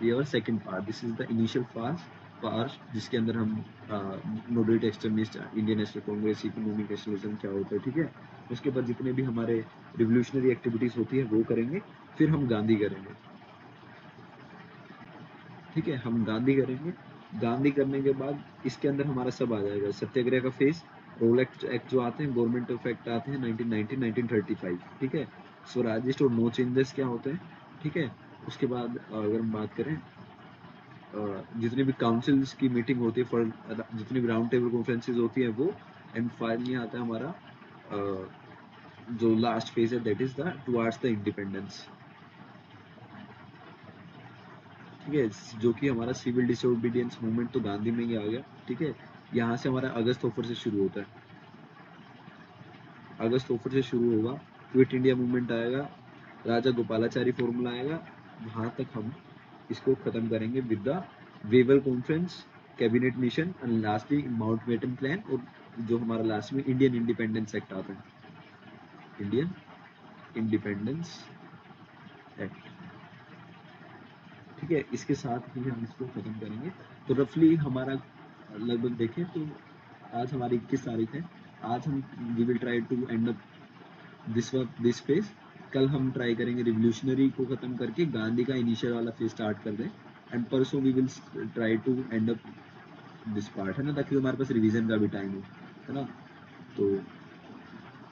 be our second part. This is the initial part जिसके अंदर हम moderate extremist, Indian national Congress, economic nationalism क्या होता है। ठीक है, उसके बाद जितने भी हमारे रिवोल्यूशनरी एक्टिविटीज होती है वो करेंगे। फिर हम गांधी करेंगे। ठीक है, हम गांधी करेंगे। गांधी करने के बाद इसके अंदर हमारा सब आ जाएगा, सत्याग्रह का फेस, रोल एक्ट जो आते हैं, गवर्नमेंट ऑफ एक्ट आते हैं 1990 1935। ठीक है, स्वराजिस्ट और नो चेंजेस क्या होते हैं। ठीक है, उसके बाद अगर हम बात करें, जितनी भी काउंसिल्स की मीटिंग होती है, फॉर जितनी भी राउंड टेबल कॉन्फ्रेंसेज होती है वो। एंड फाइनली आता है हमारा जो लास्ट फेज है, that is the towards the independence. ठीक है, जो कि हमारा सिविल डिसोबीडियंस मूवमेंट तो गांधी में ही आ गया। ठीक है, यहाँ से हमारा अगस्त ऑफर से शुरू होता है, अगस्त ऑफर से शुरू होगा, क्विट इंडिया मूवमेंट आएगा, राजा गोपालाचारी फॉर्मूला आएगा, वहां तक हम इसको खत्म करेंगे with the Wavell conference, cabinet mission and lastly Mountbatten plan. और जो हमारा लास्ट में इंडियन इंडिपेंडेंस एक्ट आता है, इंडियन इंडिपेंडेंस एक्ट। ठीक है, इसके साथ ही हम इसको खत्म करेंगे। तो रफली हमारा लगभग देखें तो आज हमारी 21 तारीख है। आज हम we will try to end up this phase. कल हम ट्राई करेंगे रिवोल्यूशनरी को खत्म करके गांधी का इनिशियल वाला फेज स्टार्ट कर दें। एंड परसों we will try to end up this part, है ना, ताकि हमारे पास रिवीजन का भी टाइम हो, है ना। तो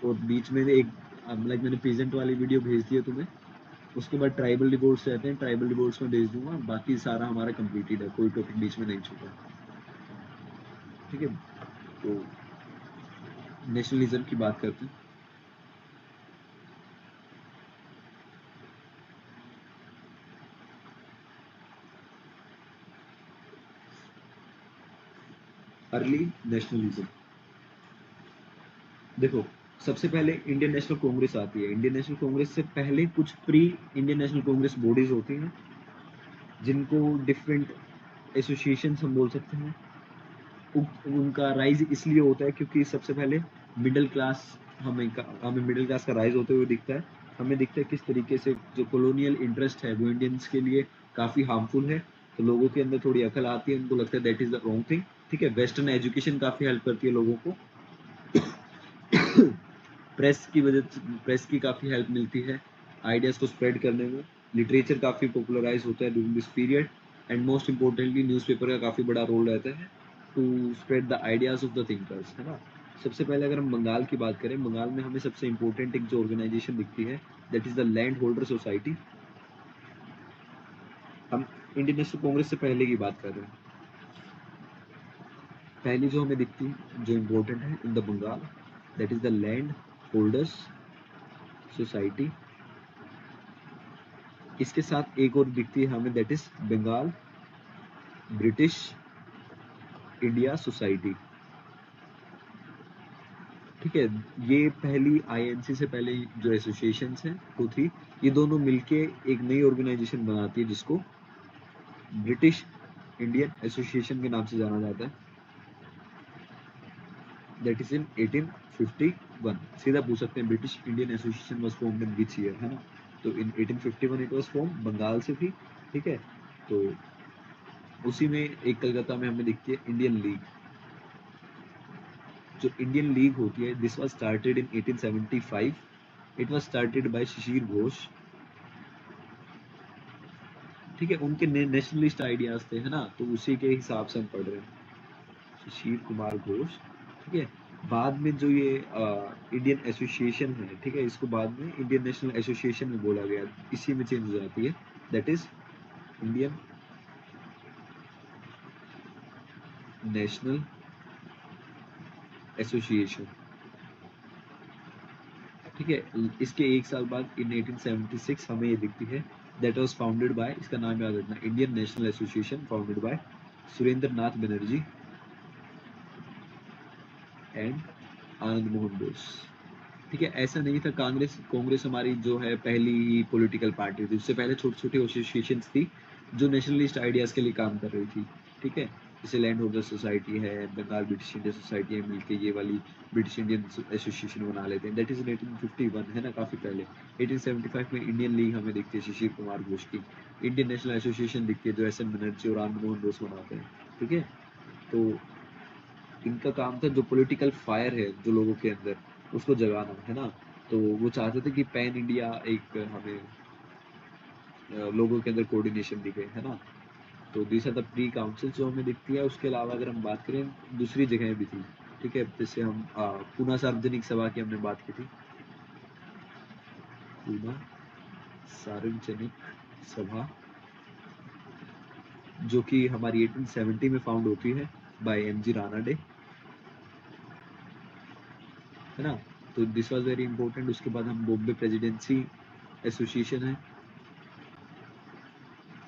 और बीच में एक लाइक मैंने प्रेजेंट वाली वीडियो भेज दी है तुम्हें। उसके बाद ट्राइबल रिपोर्ट्स रहते हैं, ट्राइबल रिपोर्ट्स में भेज दूंगा। बाकी सारा हमारा कंप्लीटेड है, कोई टॉपिक बीच में नहीं छूटा। ठीक है, तो नेशनलिज्म की बात करते हैं। अर्ली नेशनलिज्म, देखो सबसे पहले इंडियन नेशनल कांग्रेस आती है। इंडियन नेशनल कांग्रेस से पहले कुछ pre Indian national Congress bodies होती हैं, जिनको डिफरेंट एसोसिएशन हम बोल सकते हैं। उनका राइज इसलिए होता है क्योंकि सबसे पहले मिडिल क्लास, हमें मिडिल क्लास का राइज होते हुए दिखता है। हमें दिखता है किस तरीके से जो कॉलोनियल इंटरेस्ट है वो इंडियंस के लिए काफ़ी हार्मफुल है। तो लोगों के अंदर थोड़ी अकल आती है, उनको लगता है that is the wrong thing. ठीक है, वेस्टर्न एजुकेशन काफ़ी हेल्प करती है लोगों को। प्रेस की वजह से, प्रेस की काफ़ी हेल्प मिलती है आइडियाज़ को स्प्रेड करने में। लिटरेचर काफ़ी पॉपुलराइज होता है during this period. And most importantly newspaper का काफ़ी बड़ा रोल रहता है to spread the ideas of the thinkers, है ना। सबसे पहले अगर हम बंगाल की बात करें, बंगाल में हमें सबसे इंपॉर्टेंट एक जो ऑर्गेनाइजेशन दिखती है, that is the land holder society. हम इंडियन नेशनल कांग्रेस से पहले की बात कर रहे हैं। पहली जो हमें दिखती है जो इम्पोर्टेंट है in the Bengal, that is the land holders society. इसके साथ एक और दिखती है हमें, that is Bengal British India society. ठीक है, ये पहली आईएनसी से पहले जो एसोसिएशंस हैं वो थी, ये दोनों मिलके एक नई ऑर्गेनाइजेशन बनाती है जिसको ब्रिटिश इंडियन एसोसिएशन के नाम से जाना जाता है। That is in 1851। सीधा पूछ सकते हैं British Indian association was formed in which year, है ना? तो इन 1851 इट वाज फॉर्म, बंगाल से थी। ठीक है, तो उसी में एक कलकत्ता में हमें दिखती है इंडियन लीग। जो इंडियन लीग होती है, this was started in 1875। It was started by Shishir Ghosh. ठीक है, उनके नेशनलिस्ट आइडियाज थे, है ना? तो उसी के हिसाब से हम पढ़ रहे हैं, शिशिर कुमार घोष। ठीक है, बाद में जो ये इंडियन एसोसिएशन है, ठीक है, इसको बाद में इंडियन नेशनल एसोसिएशन में बोला गया, इसी में चेंज हो जाती है, that is Indian national association. ठीक है, इसके एक साल बाद इन 1876 हमें ये दिखती है, दैट वाज फाउंडेड बाय, इसका नाम याद रखना, Indian national association founded by Surendra Nath Banerjee and Anand Mohan Bose. ठीक है, ऐसा नहीं था, कांग्रेस हमारी जो है पहली ही पॉलिटिकल पार्टी थी, उससे पहले छोटी छोटी एसोसिएशंस थी जो नेशनलिस्ट आइडियाज के लिए काम कर रही थी। ठीक है, जैसे लैंड होल्डर सोसाइटी है, बंगाल ब्रिटिश इंडिया सोसाइटी है, मिलके ये वाली ब्रिटिश इंडियन एसोसिएशन बना लेते हैं, दैट इज इन 1851, है ना, काफी पहले। 1875 में इंडियन लीग हमें दिखती है शिशिर कुमार घोष की। इंडियन नेशनल एसोसिएशन दिखती है जो एस एन बनर्जी और आनंद मोहन बोस बनाते हैं। ठीक है, तो इनका काम था जो पॉलिटिकल फायर है जो लोगों के अंदर, उसको जगाना, है ना? तो वो चाहते थे कि पैन इंडिया एक हमें लोगों के अंदर कोऑर्डिनेशन दिखे, है ना? तो this are the pre council जो हमें दिखती है। उसके अलावा अगर हम बात करें, दूसरी जगह भी थी। ठीक है, जैसे हम पूना सार्वजनिक सभा की हमने बात की थी, पूना सार्वजनिक सभा, जो कि हमारी 1870 में फाउंड होती है by M G Ranade, है ना? तो दिस वाज वेरी इंपॉर्टेंट। उसके बाद हम बॉम्बे प्रेसिडेंसी एसोसिएशन है।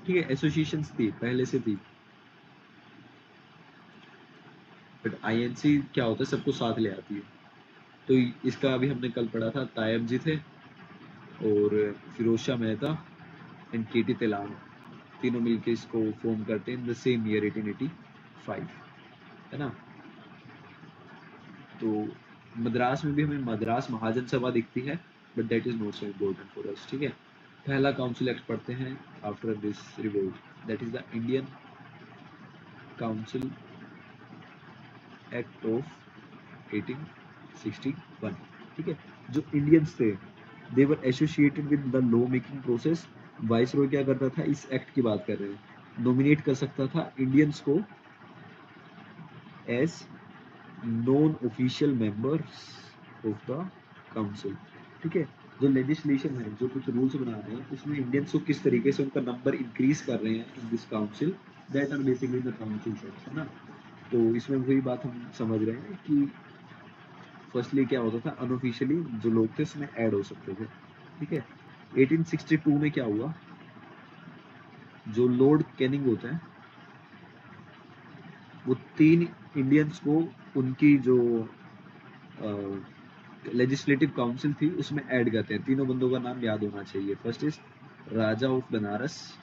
ठीक है, एसोसिएशंस थी पहले से थी, बट आईएनसी क्या होता है, सबको साथ ले आती है। तो इसका अभी हमने कल पढ़ा था, तायब जी थे और फिरोज शाह मेहता एंड केटी तेलांग, तीनों मिलके इसको फॉर्म करते हैं इन द सेम ईयर 1885, है ना? तो मद्रास में भी हमें मद्रास महाजन सभा दिखती है, but that is not so important for us. ठीक है, पहला काउंसिल एक्ट पढ़ते हैं after this revolt, that is the Indian council act of 1861। ठीक है, जो इंडियंस थे, they were associated with the law making process. Viceroy क्या करता था, इस एक्ट की बात कर रहे हैं, नॉमिनेट कर सकता था इंडियंस को as non official members of the council. ठीक है, जो लेजिस्लेशन है, जो कुछ रूल्स बना रहे हैं, उसमें इंडियंस को किस तरीके से उनका नंबर इंक्रीज कर रहे हैं in this council, that are basically the council seats, है ना? तो इसमें वही बात हम समझ रहे हैं कि फर्स्टली क्या होता था, अनऑफिशियली जो लोग थे उसमें ऐड हो सकते थे। ठीक है, 1862 में क्या हुआ, जो लॉर्ड कैनिंग होते हैं, वो तीन इंडियंस को उनकी जो लेजिस्लेटिव काउंसिल थी उसमें ऐड करते हैं। तीनों बंदों का नाम याद होना चाहिए। First is Raja of Banaras,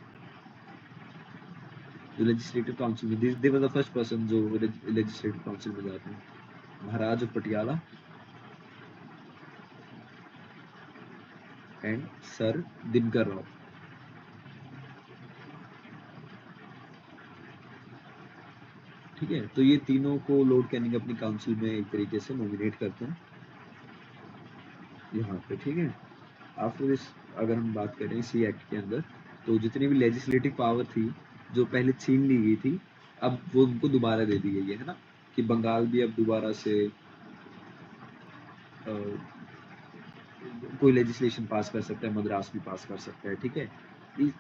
जो लेजिस्लेटिव काउंसिल में, they were the first person जो लेजिस्लेटिव काउंसिल में जाते हैं। Maharaj of Patiala and sir Dinkar Rao. ठीक है, तो ये तीनों को लॉर्ड कैनिंग अपनी काउंसिल में एक तरीके से नॉमिनेट करते हैं यहाँ पे। ठीक है, आफ्टर दिस अगर हम बात करें इसी एक्ट के अंदर, तो जितनी भी लेजिस्लेटिव पावर थी जो पहले छीन ली गई थी, अब वो उनको दोबारा दे दी गई है ना? कि बंगाल भी अब दोबारा से अ, कोई लेजिस्लेशन पास कर सकता है, मद्रास भी पास कर सकता है। ठीक है,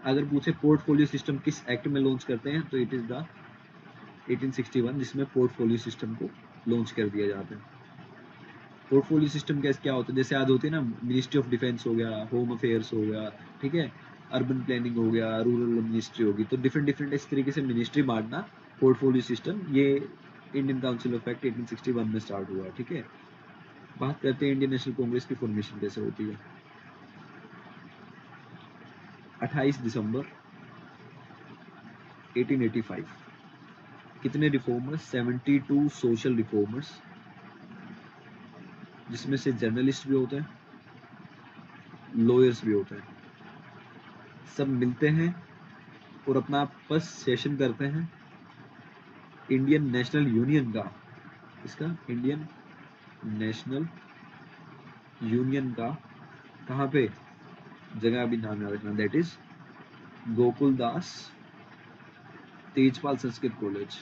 अगर पूछे पोर्टफोलियो सिस्टम किस एक्ट में लॉन्च करते हैं, तो इट इज द 1861, जिसमें पोर्टफोलियो सिस्टम को लॉन्च कर दिया जाता है। पोर्टफोलियो सिस्टम क्या होता है, जैसे आज होती है ना, मिनिस्ट्री ऑफ डिफेंस हो गया, होम अफेयर्स हो गया, ठीक है, अर्बन प्लानिंग हो गया, रूरल मिनिस्ट्री होगी, तो डिफरेंट डिफरेंट इस तरीके से मिनिस्ट्री बांटना पोर्टफोलियो सिस्टम, ये इंडियन काउंसिल ऑफ एक्ट 1861 में स्टार्ट हुआ, ठीक है। बात करते हैं इंडियन नेशनल कांग्रेस की फॉर्मेशन कैसे होती है। 28 दिसंबर 1885। कितने रिफॉर्मर्स? 72 सोशल रिफॉर्मर्स, जिसमें से जर्नलिस्ट भी होते हैं, लॉयर्स भी होते हैं, सब मिलते हैं और अपना फर्स्ट सेशन करते हैं इंडियन नेशनल यूनियन का, इसका इंडियन नेशनल यूनियन का, कहाँ पे? जगह अभी नाम याद रखना, that is Gokul Das Tejpal Sanskrit college,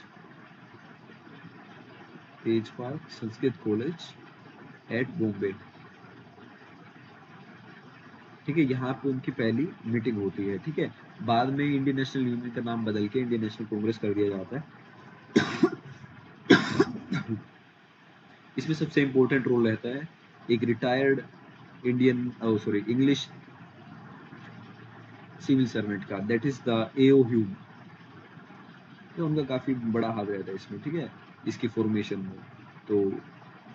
Tejpal Sanskrit college eight Bombay, ठीक है। यहाँ पे उनकी पहली मीटिंग होती है, ठीक है। बाद में इंडियन नेशनल यूनियन का नाम बदल के इंडियन नेशनल कांग्रेस कर दिया जाता है। इसमें सबसे इम्पोर्टेंट रोल रहता है एक रिटायर्ड इंग्लिश सिविल सर्वेंट का, that is the AO Hume, तो उनका काफी बड़ा हाथ रहता है इसमें, ठीक है, इसकी फॉर्मेशन में। तो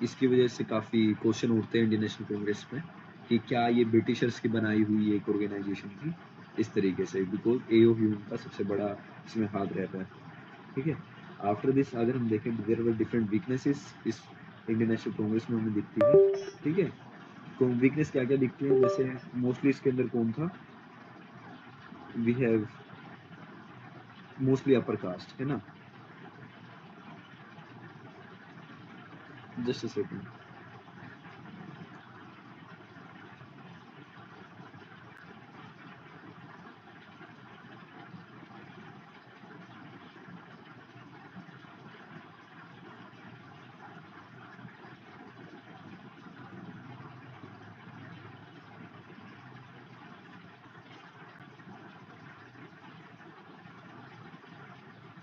इसकी वजह से काफी क्वेश्चन उठते हैं इंडियन नेशनल कांग्रेस में कि क्या ये ब्रिटिशर्स की बनाई हुई एक ऑर्गेनाइजेशन थी, इस तरीके से, बिकॉज एओ ह्यूम का सबसे बड़ा इसमें हाथ रहता है, ठीक है। आफ्टर दिस अगर हम देखें, देयर वर डिफरेंट वीकनेसेस इस इंडियन नेशनल कांग्रेस में हमें दिखती है, ठीक है। वीकनेस क्या क्या दिखती है, जैसे मोस्टली इसके अंदर कौन था, we have mostly upper caste, है ना। Just a second.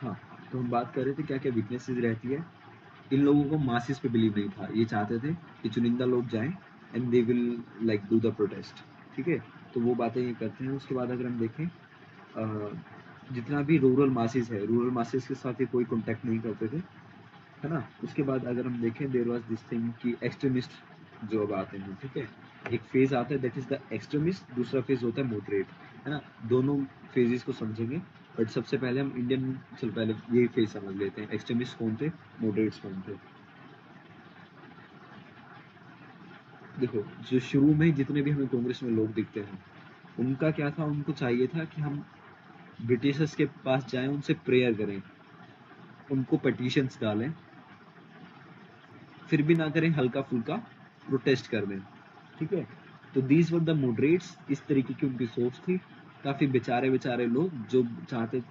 हाँ, तो हम बात कर रहे थे क्या क्या वीकनेसेस रहती है। इन लोगों को मासिस पे बिलीव नहीं था, ये चाहते थे कि चुनिंदा लोग जाएं and they will like do the protest, ठीक है। तो वो बातें ये करते हैं। उसके बाद अगर हम देखें, जितना भी रूरल मासिस है, रूरल मासिस के साथ ये कोई कॉन्टेक्ट नहीं करते थे, है ना। उसके बाद अगर हम देखें, देयर वाज दिस थिंग कि एक्सट्रीमिस्ट जो अब आते हैं, ठीक है, एक फेज आता है दैट इज द एक्सट्रीमिस्ट, दूसरा फेज होता है मॉडरेट, है ना। दोनों फेजेस को समझेंगे, बट सबसे पहले हम पहले ये फेज समझ लेते हैं, एक्सट्रीमिस्ट कौन थे, मॉडरेट्स कौन थे। देखो, जो शुरू में जितने भी हमें कांग्रेस में लोग दिखते हैं, उनका क्या था, उनको चाहिए था कि हम ब्रिटिशर्स के पास जाएं, उनसे प्रेयर करें, उनको पटिशंस डालें, फिर भी ना करें, हल्का फुल्का प्रोटेस्ट कर दें, ठीक है। तो दीज वर द मॉडरेट्स, इस तरीके की उनकी सोच थी। काफी बेचारे बेचारे लोग जो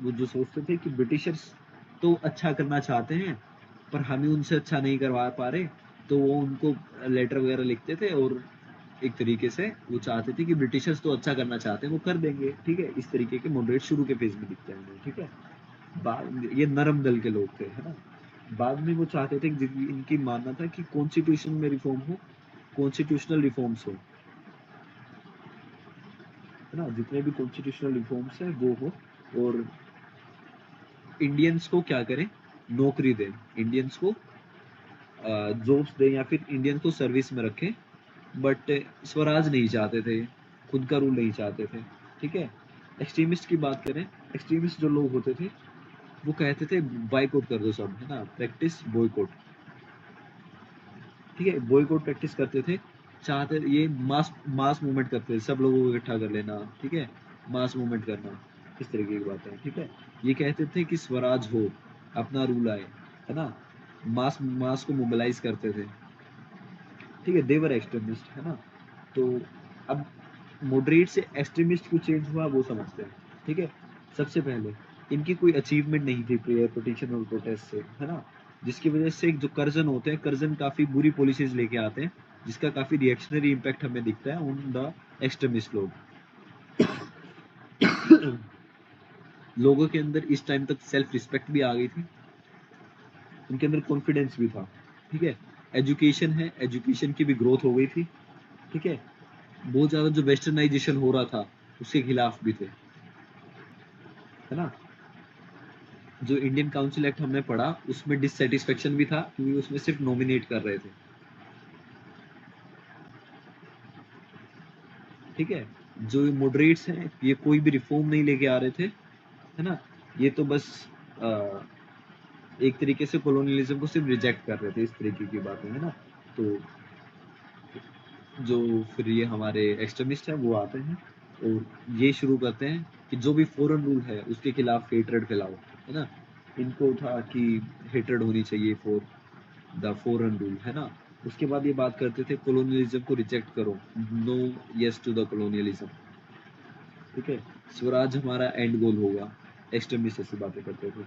वो जो सोचते थे कि ब्रिटिशर्स तो अच्छा करना चाहते हैं, पर हम ही उनसे अच्छा नहीं करवा पा रहे, तो वो उनको लेटर वगैरह लिखते थे और एक तरीके से वो चाहते थे कि ब्रिटिशर्स तो अच्छा करना चाहते हैं, वो कर देंगे, ठीक है। इस तरीके के मॉडरेट शुरू के फेज में दिखते हैं, ठीक है। ये नरम दल के लोग थे, है ना। बाद में वो चाहते थे कि इनकी मानना था कि कॉन्स्टिट्यूशन में रिफॉर्म हो, कॉन्स्टिट्यूशनल रिफॉर्म्स हो, है ना, जितने भी कॉन्स्टिट्यूशनल रिफॉर्म्स हैं वो हो, और इंडियंस को क्या करें, नौकरी दें, इंडियंस को जॉब्स दें, या फिर इंडियंस को सर्विस में रखें, बट स्वराज नहीं चाहते थे, खुद का रूल नहीं चाहते थे, ठीक है। एक्सट्रीमिस्ट की बात करें, एक्सट्रीमिस्ट जो लोग होते थे, वो कहते थे बाइकआउट कर दो सब, है ना, प्रैक्टिस बॉयकॉट, ठीक है। बॉयकॉट प्रैक्टिस करते थे, चाहते ये मास मास मूवमेंट करते थे, सब लोगों को इकट्ठा कर लेना, ठीक है, मास मूवमेंट करना, इस तरीके की बात है, ठीक है। ये कहते थे कि स्वराज हो, अपना रूल आए, है ना, मास मास को मोबिलाइज करते थे, ठीक है। देवर एक्सट्रीमिस्ट, है ना। तो अब मॉडरेट से एक्सट्रीमिस्ट को चेंज हुआ, वो समझते हैं, ठीक है। सबसे पहले इनकी कोई अचीवमेंट नहीं थी प्रेयर पिटीशन और प्रोटेस्ट से, है ना, जिसकी वजह से जो कर्जन होते हैं, कर्जन काफी बुरी पॉलिसीज लेके आते हैं, जिसका काफी रिएक्शनरी इम्पैक्ट हमें दिखता है उन द एक्सट्रीमिस्ट लोग। लोगों के अंदर इस टाइम तक सेल्फ रिस्पेक्ट भी आ गई थी, उनके अंदर कॉन्फिडेंस भी था, ठीक है। एजुकेशन है, एजुकेशन की भी ग्रोथ हो गई थी, ठीक है। बहुत ज्यादा जो वेस्टर्नाइजेशन हो रहा था उसके खिलाफ भी थे, है ना। जो इंडियन काउंसिल एक्ट हमने पढ़ा उसमें डिससेटिस्फेक्शन भी था क्योंकि उसमें सिर्फ नॉमिनेट कर रहे थे, ठीक है। जो मॉडरेट्स हैं ये कोई भी रिफॉर्म नहीं लेके आ रहे थे, है ना। ये तो बस आ, एक तरीके से कॉलोनियलिज्म को सिर्फ रिजेक्ट कर रहे थे, इस तरीके की बातें, है ना। तो जो फिर ये हमारे एक्सट्रीमिस्ट हैं वो आते हैं और ये शुरू करते हैं कि जो भी फॉरेन रूल है उसके खिलाफ हेट्रेड फैलाओ, है ना। इनको था कि हेट्रेड होनी चाहिए फॉर द फॉरेन रूल, है ना। उसके बाद ये बात करते थे कॉलोनियलिज्म को रिजेक्ट करो, no yes to the colonialism, ठीक है। स्वराज हमारा एंड गोल होगा, एक्सट्रीमिस्ट ऐसी बातें करते थे,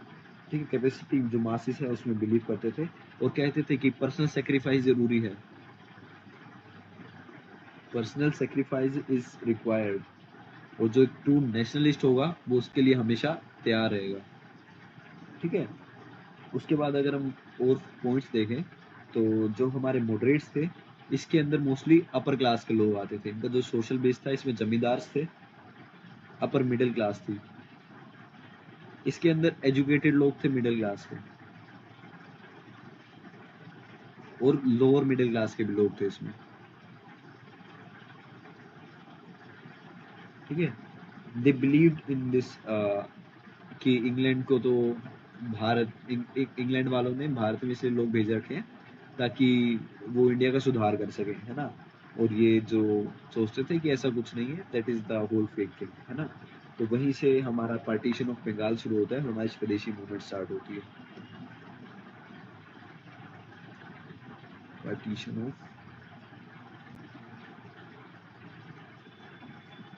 ठीक है। कैपेसिटी जो मासिस है उसमें बिलीव करते थे और कहते थे कि पर्सनल सेक्रीफाइस जरूरी है, पर्सनल सेक्रीफाइस इज रिक्वायर्ड, और जो ट्रू नेशनलिस्ट होगा वो उसके लिए हमेशा तैयार रहेगा, ठीक है। उसके बाद अगर हम और पॉइंट्स देखें तो जो हमारे मॉडरेट्स थे इसके अंदर मोस्टली अपर क्लास के लोग आते थे, इनका जो सोशल बेस था इसमें जमींदार थे, अपर मिडिल क्लास थी, इसके अंदर एजुकेटेड लोग थे मिडिल क्लास के, और लोअर मिडिल क्लास के भी लोग थे इसमें, ठीक है। दे बिलीव्ड इन दिस कि इंग्लैंड को तो इंग्लैंड वालों ने भारत में से लोग भेज रखे हैं ताकि वो इंडिया का सुधार कर सके, है ना। और ये जो सोचते थे कि ऐसा कुछ नहीं है, that is the whole fake thing, है ना। तो वहीं से हमारा पार्टीशन ऑफ बंगाल शुरू होता है, हमारी स्वदेशी मूवमेंट स्टार्ट होती है, पार्टीशन ऑफ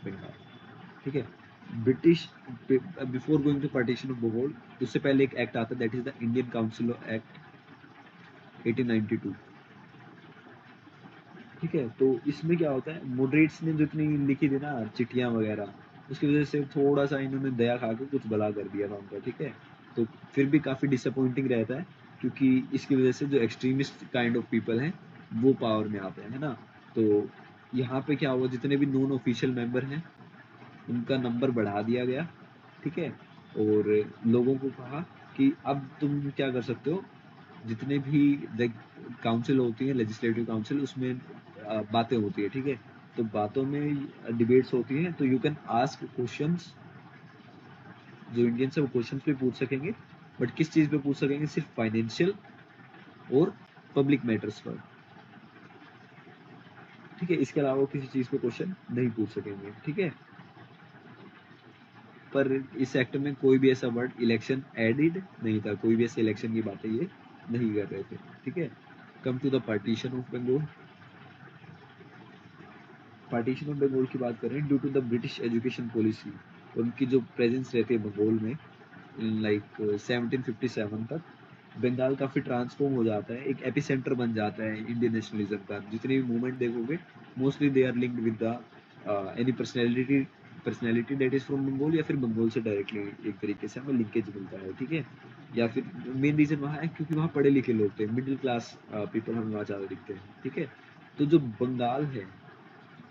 बंगाल, ठीक है। British before going to partition of Bengal उससे पहले एक एक्ट आता है, that is the Indian council act 1892, ठीक है। तो इसमें क्या होता है, मॉडरेट्स ने जितनी लिखी थी ना चिट्ठियां वगैरह, उसकी वजह से थोड़ा सा इन्होंने दया खा के कुछ भला कर दिया था उनका, ठीक है। तो फिर भी काफी डिसअपॉइंटिंग रहता है क्योंकि इसकी वजह से जो एक्सट्रीमिस्ट काइंड ऑफ पीपल हैं वो पावर में आते हैं, है ना। तो यहाँ पे क्या हुआ, जितने भी नॉन ऑफिशियल मेंबर हैं उनका नंबर बढ़ा दिया गया, ठीक है। और लोगों को कहा कि अब तुम क्या कर सकते हो, जितने भी काउंसिल होती है लेजिस्लेटिव काउंसिल उसमें बातें होती है, ठीक है। तो बातों में डिबेट्स होती हैं तो यू कैन आस्क क्वेश्चंस, जो इंडियंस है वो क्वेश्चंस भी पूछ सकेंगे, बट किस चीज पे पूछ सकेंगे, सिर्फ फाइनेंशियल और पब्लिक मैटर्स पर, ठीक है। इसके अलावा किसी चीज पे क्वेश्चन नहीं पूछ सकेंगे, ठीक है। पर इस एक्ट में कोई भी ऐसा वर्ड इलेक्शन एडिड नहीं था, कोई भी ऐसे इलेक्शन की बातें ये नहीं कर रहे थे, ठीक है। Come to the partition of Bengal, partition of Bengal की बात करें, due to the British education policy, उनकी जो प्रेजेंस रहती है बंगाल में लाइक 1757 तक, बंगाल काफी ट्रांसफॉर्म हो जाता है, एक एपिसेंटर बन जाता है इंडियन नेशनलिज्म का। जितनी भी मूवमेंट देखोगे mostly they are linked with the any personality that is from Bengal, या फिर बंगाल से डायरेक्टली एक तरीके से हमें लिंकेज मिलता है, ठीक है। या फिर मेन रीजन वहाँ है क्योंकि वहाँ पढ़े लिखे लोग थे, मिडिल क्लास पीपल हमें वहाँ ज़्यादा दिखते हैं, ठीक है। तो जो बंगाल है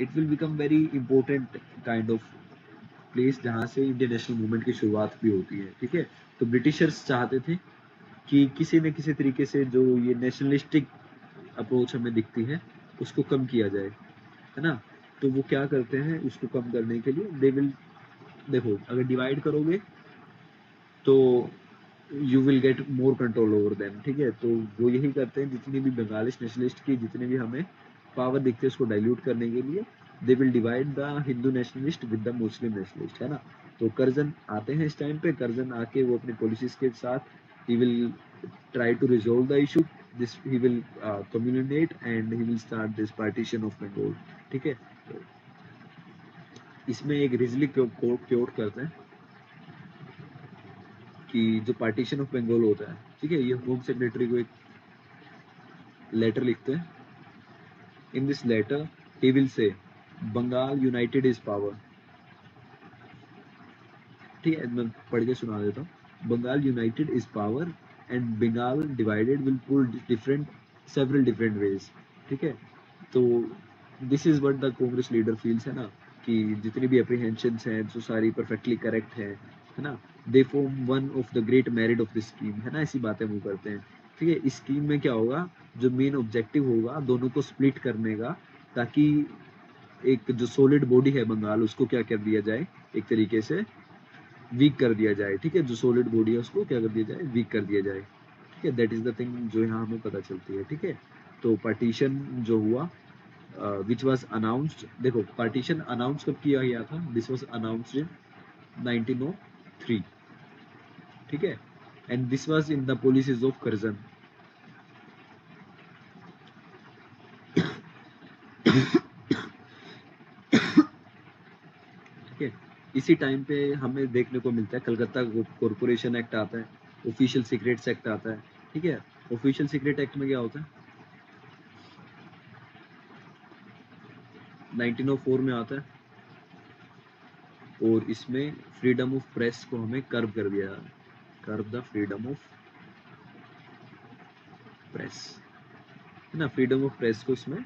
it will become very important kind of place जहाँ से इंडियन नेशनल मूवमेंट की शुरुआत भी होती है, ठीक है। तो ब्रिटिशर्स चाहते थे कि किसी न किसी तरीके से जो ये नेशनलिस्टिक अप्रोच हमें दिखती है उसको कम किया जाए, है ना। तो वो क्या करते हैं उसको कम करने के लिए, दे विल, देखो अगर डिवाइड करोगे तो you will get more control over them, ठीक है। तो वो यही करते हैं, जितनी भी बंगालिश नेशनलिस्ट की जितने भी हमें पावर दिखते हैं उसको डाइल्यूट करने के लिए they will divide the Hindu nationalist with the Muslim nationalist, है ना। तो कर्जन आते हैं इस टाइम पे, कर्जन आके वो अपनी पॉलिसीज के साथ he will try to resolve the issue, this he will communicate and he will start this partition of Bengal, ठीक है। तो इसमें एक रिजली कोट करते हैं कि जो पार्टीशन ऑफ बंगाल होता है, ठीक है, ये होम सेक्रेटरी को एक लेटर लिखते हैं। In this letter he will say Bengal united is power, ठीक है। मैं पढ़ के सुना देता हूँ, Bengal united is power, and Bengal divided will pull several different ways, ठीक है। तो this is what the Congress leader feels, है ना, कि जितनी भी अप्रीहेंशंस हैं जो सारी परफेक्टली करेक्ट है ना, they form one of the great merit of this scheme, है ना, ऐसी बातें वो करते हैं, ठीक है। इस स्कीम में क्या होगा, जो मेन ऑब्जेक्टिव होगा दोनों को स्प्लिट करने का, ताकि एक जो सॉलिड बॉडी है बंगाल उसको क्या कर दिया जाए, एक तरीके से वीक कर दिया जाए, ठीक है। जो सॉलिड बॉडी है उसको क्या कर दिया जाए, वीक कर दिया जाए, ठीक है। दैट इज द थिंग जो यहाँ हमें पता चलती है, ठीक है। तो पार्टीशन जो हुआ, विच वॉज अनाउंस्ड, देखो पार्टीशन अनाउंस कब किया गया था, दिस वॉज अनाउंस्ड इन 1903, ठीक है। And this was in the policies of Curzon, ठीक है। इसी टाइम पे हमें देखने को मिलता है कलकत्ता कॉरपोरेशन एक्ट आता है, ऑफिशियल सीक्रेट्स एक्ट आता है, ठीक है। ऑफिशियल सीक्रेट एक्ट में क्या होता है, 1904 में आता है, और इसमें फ्रीडम ऑफ प्रेस को हमें कर्व कर दिया, curve the freedom of press, है ना, फ्रीडम ऑफ प्रेस को इसमें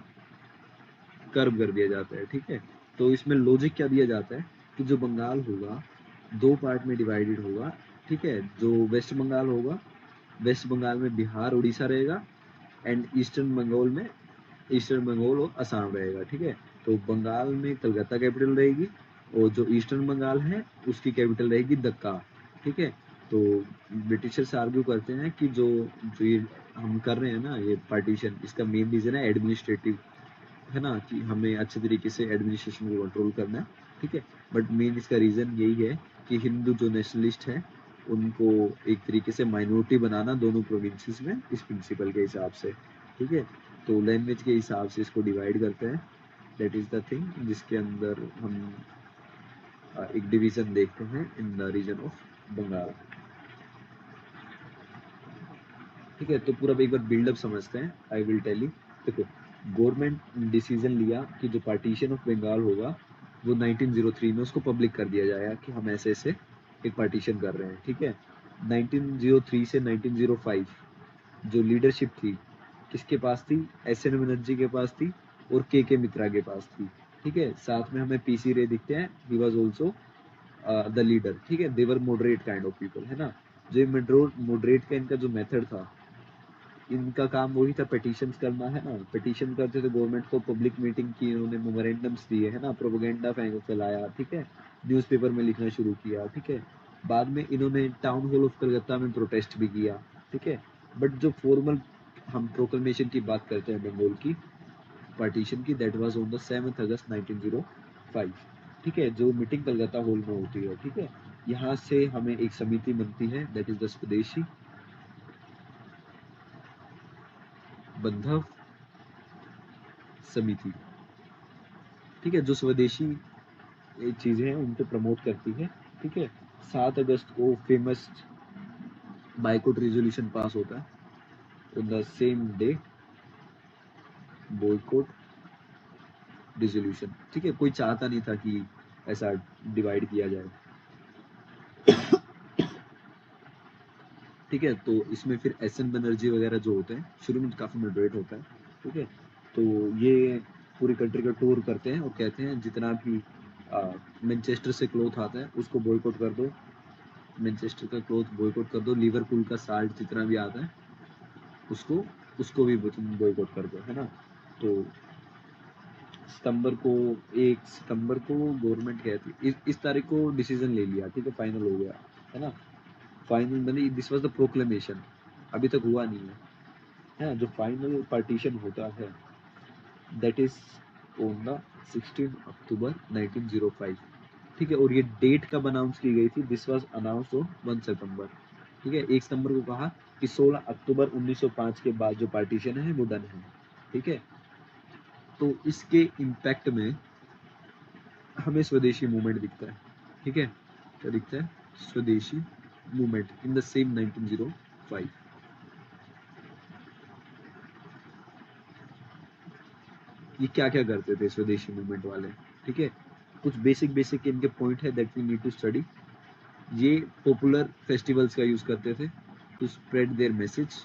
कर्व कर दिया जाता है, ठीक है। तो इसमें लॉजिक क्या दिया जाता है कि जो बंगाल होगा दो पार्ट में डिवाइडेड होगा, ठीक है। जो वेस्ट बंगाल होगा, वेस्ट बंगाल में बिहार उड़ीसा रहेगा, एंड ईस्टर्न बंगाल और असम रहेगा, ठीक है। तो बंगाल में कलकत्ता कैपिटल रहेगी, और जो ईस्टर्न बंगाल है उसकी कैपिटल रहेगी दक्का, ठीक है। तो ब्रिटिशर्स आर्ग्यू करते हैं कि जो जो ये हम कर रहे हैं ना ये पार्टीशन, इसका मेन रीजन है एडमिनिस्ट्रेटिव, है ना, कि हमें अच्छे तरीके से एडमिनिस्ट्रेशन को कंट्रोल करना है, ठीक है। बट मेन इसका रीजन यही है कि हिंदू जो नेशनलिस्ट हैं उनको एक तरीके से माइनॉरिटी बनाना दोनों प्रोविंसेस में, इस प्रिंसिपल के हिसाब से, ठीक है। तो लैंग्वेज के हिसाब से इसको डिवाइड करते हैं, दैट इज द थिंग जिसके अंदर हम एक डिवीजन देखते हैं in the region of Bengal, ठीक है। तो पूरा एक बार बिल्डअप समझते हैं, आई विल टेल यू। देखो, गवर्नमेंट डिसीजन लिया कि जो पार्टीशन ऑफ बंगाल होगा वो 1903 में उसको पब्लिक कर दिया जाएगा कि हम ऐसे ऐसे एक पार्टीशन कर रहे हैं, ठीक है। 1903 से 1905 जो लीडरशिप थी किसके पास थी, एस एन बनर्जी के पास थी और के मित्रा के पास थी, ठीक है। साथ में हमें पीसी रे दिखते हैं, he was also the leader, ठीक है। देवर मॉडरेट काइंड ऑफ पीपल, है ना। जो मॉडरेट का इनका जो मेथड था, इनका काम वही था पिटीशन करना, है ना। पिटीशन करते थे गवर्नमेंट को, पब्लिक मीटिंग की उन्होंने, मेमोरेंडम्स दिए, है ना, प्रोपेगेंडा फैलाया, ठीक है। न्यूज़पेपर में लिखना शुरू किया, ठीक है। बाद में इन्होंने टाउन हॉल ऑफ कलकत्ता में प्रोटेस्ट भी किया, ठीक है। बट जो फॉर्मल हम प्रोक्लेमेशन की बात करते हैं बंगाल की पार्टीशन की, दैट वाज ऑन द 7 अगस्त 1905, ठीक है। जो मीटिंग कलकत्ता हॉल में होती है, ठीक है। यहाँ से हमें एक समिति बनती है, दैट इज द स्वदेशी बंधव समिति, ठीक है। जो स्वदेशी चीजें हैं उनको प्रमोट करती है, ठीक है। 7 अगस्त को फेमस बाइकआउट रेजोल्यूशन पास होता है, on the same day boycott resolution, ठीक है। कोई चाहता नहीं था कि ऐसा डिवाइड किया जाए, ठीक है। तो इसमें फिर एस एन बनर्जी वगैरह जो होते हैं, शुरू में काफी मॉडरेट होता है, ठीक है। तो ये पूरी कंट्री का टूर करते हैं और कहते हैं जितना भी मैनचेस्टर से क्लॉथ आता है उसको बॉयकॉट कर दो, मैनचेस्टर का क्लॉथ बॉयकॉट कर दो, लिवरपूल का साल्ट जितना भी आता है उसको उसको भी बॉयकॉट कर दो, है ना। तो सितंबर को 1 सितंबर को गवर्नमेंट कहती इस तारीख को डिसीजन ले लिया, ठीक है, फाइनल हो गया, है ना। फाइनल मैंने दिस वाज द प्रोक्लेमेशन, अभी तक हुआ नहीं है ना। जो फाइनल पार्टीशन होता है दैट इज ऑन द 16 अक्टूबर 1905, ठीक है। और ये डेट कब अनाउंस की गई थी, दिस वाज अनाउंस्ड ऑन 1 सितंबर, ठीक है। 1 सितंबर को कहा कि 16 अक्टूबर 1905 के बाद जो पार्टीशन है वो डन है, ठीक है। तो इसके इम्पैक्ट में हमें स्वदेशी मूवमेंट दिखता है, ठीक है। क्या दिखता है, स्वदेशी मूवमेंट इन द सेम 1905। ये क्या क्या करते थे स्वदेशी मूवमेंट वाले, ठीक है। कुछ बेसिक बेसिक इनके पॉइंट है that we need to study. ये पॉपुलर फेस्टिवल्स का यूज करते थे, टू स्प्रेड देयर मैसेज।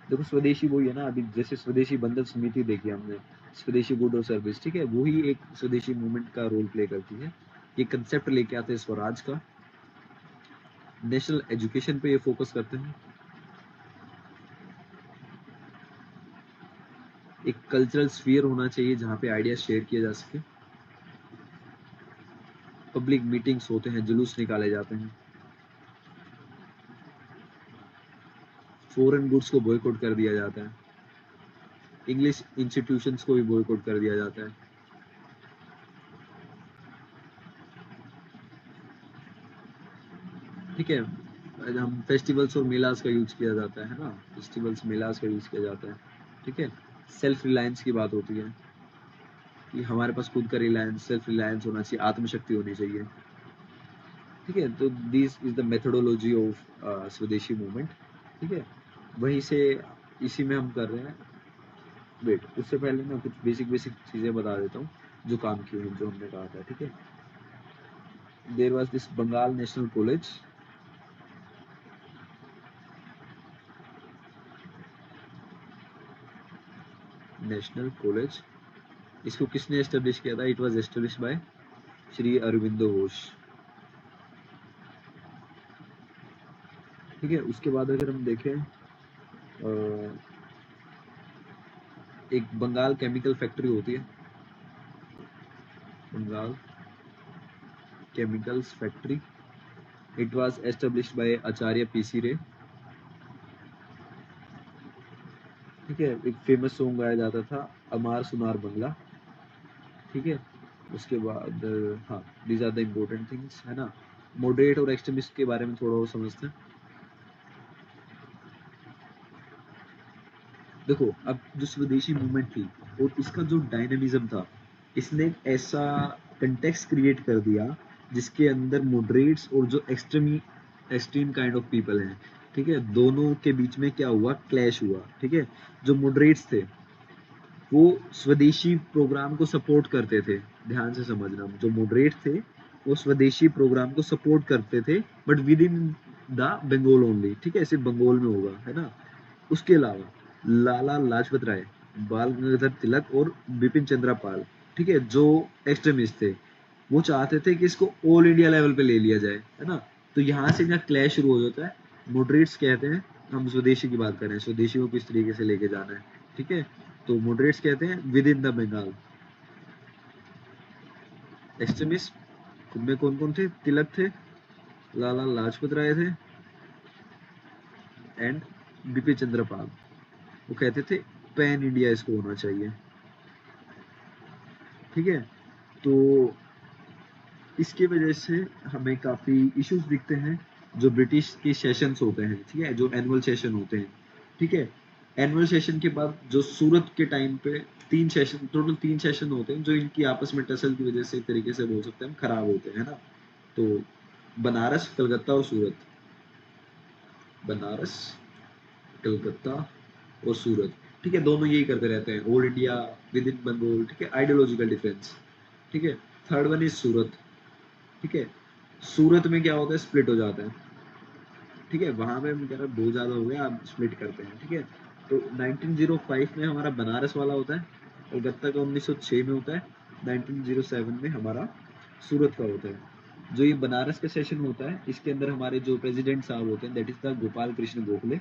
देखो स्वदेशी वही है ना, अभी जैसे स्वदेशी बंधन समिति देखी हमने, स्वदेशी गुड और सर्विस, ठीक है, वही एक स्वदेशी मूवमेंट का रोल प्ले करती है। ये कंसेप्ट लेके आते हैं स्वराज का। नेशनल एजुकेशन पे ये फोकस करते हैं। एक कल्चरल स्फीयर होना चाहिए जहाँ पे आइडिया शेयर किया जा सके। पब्लिक मीटिंग्स होते हैं, जुलूस निकाले जाते हैं। फॉरेन गुड्स को बॉयकॉट कर दिया जाता है। इंग्लिश इंस्टीट्यूशंस को भी बॉयकॉट कर दिया जाता है। ठीक है, हम फेस्टिवल्स और मेलास का यूज किया जाता है ना, फेस्टिवल्स मेलास का यूज किया जाता है। ठीक है, सेल्फ रिलायंस की बात होती है कि हमारे पास खुद का रिलायंस, सेल्फ रिलायंस होना चाहिए, आत्मशक्ति होनी चाहिए। ठीक है, तो this is the methodology of स्वदेशी मूवमेंट। ठीक है, वहीं से इसी में हम कर रहे हैं। वेट, उससे पहले मैं कुछ बेसिक बेसिक चीजें बता देता हूँ जो काम की हुई, जो हमने कहा था। ठीक है, there was this Bengal national college. National college, इसको किसने एस्टेब्लिश किया था? It was establish by Shri Aurobindo Ghosh. ठीक है, उसके बाद अगर हम देखें, एक बंगाल केमिकल फैक्ट्री होती है, Bengal chemicals factory. It was established by Acharya PC Ray. ठीक है, एक फेमस सॉन्ग गाया जाता था, अमार सुनार बंगला। ठीक है, उसके बाद हाँ, these are the important things, है ना। मॉडरेट और एक्सट्रीमिस्ट के बारे में थोड़ा और समझते हैं। देखो, अब जो स्वदेशी मूवमेंट थी और इसका जो डायनेमिज्म था, इसने एक ऐसा कंटेक्स्ट क्रिएट कर दिया जिसके अंदर मॉडरेट्स और जो एक्सट्रीम काइंड ऑफ पीपल हैं, ठीक है, दोनों के बीच में क्या हुआ, क्लैश हुआ। ठीक है, जो मॉडरेट्स थे वो स्वदेशी प्रोग्राम को सपोर्ट करते थे। ध्यान से समझना, जो मॉडरेट थे वो स्वदेशी प्रोग्राम को सपोर्ट करते थे, but within the Bengal only. ठीक है, सिर्फ बंगाल में होगा, है ना। उसके अलावा लाला लाजपत राय, बाल गंगाधर तिलक और बिपिन चंद्र पाल, ठीक है, जो एक्सट्रीमिस्ट थे, वो चाहते थे कि इसको ऑल इंडिया लेवल पे ले लिया जाए, है ना। तो यहाँ से इनका क्लैश शुरू हो जाता है। मॉडरेट्स कहते हैं, हम स्वदेशी की बात कर रहे हैं, स्वदेशी को किस तरीके से लेके जाना है। ठीक है, तो मॉडरेट्स कहते हैं within the Bengal. Extremist में कौन कौन थे? तिलक थे, लाला लाजपत राय थे, एंड बिपिन चंद्र पाल। वो कहते थे पैन इंडिया इसको होना चाहिए। ठीक है, तो इसकी वजह से हमें काफी इश्यूज दिखते हैं जो ब्रिटिश के सेशंस होते हैं। ठीक है, जो एनुअल सेशन होते हैं। ठीक है, एनुअल सेशन के बाद जो सूरत के टाइम पे तीन सेशन, टोटल तीन सेशन होते हैं जो इनकी आपस में टसल की वजह से एक तरीके से बोल सकते हैं हम खराब होते हैं ना। तो बनारस, कलकत्ता और सूरत, बनारस, कलकत्ता और सूरत। ठीक है, दोनों यही करते रहते हैं, all India, within Bengal. ठीक है, आइडियोलॉजिकल डिफरेंस। ठीक है, थर्ड वन इज सूरत। ठीक है, सूरत में क्या होता है, स्प्लिट हो जाता है। ठीक है, वहां पे हम कह रहे हैं बहुत ज्यादा हो गया, आप स्प्लिट करते हैं। ठीक है, तो 1905 में हमारा बनारस वाला होता है, कलकत्ता का 1906 में होता है, 1907 में हमारा सूरत का होता है। जो ये बनारस का सेशन होता है, इसके अंदर हमारे जो प्रेसिडेंट साहब होते हैं, that is the Gopal Krishna Gokhale.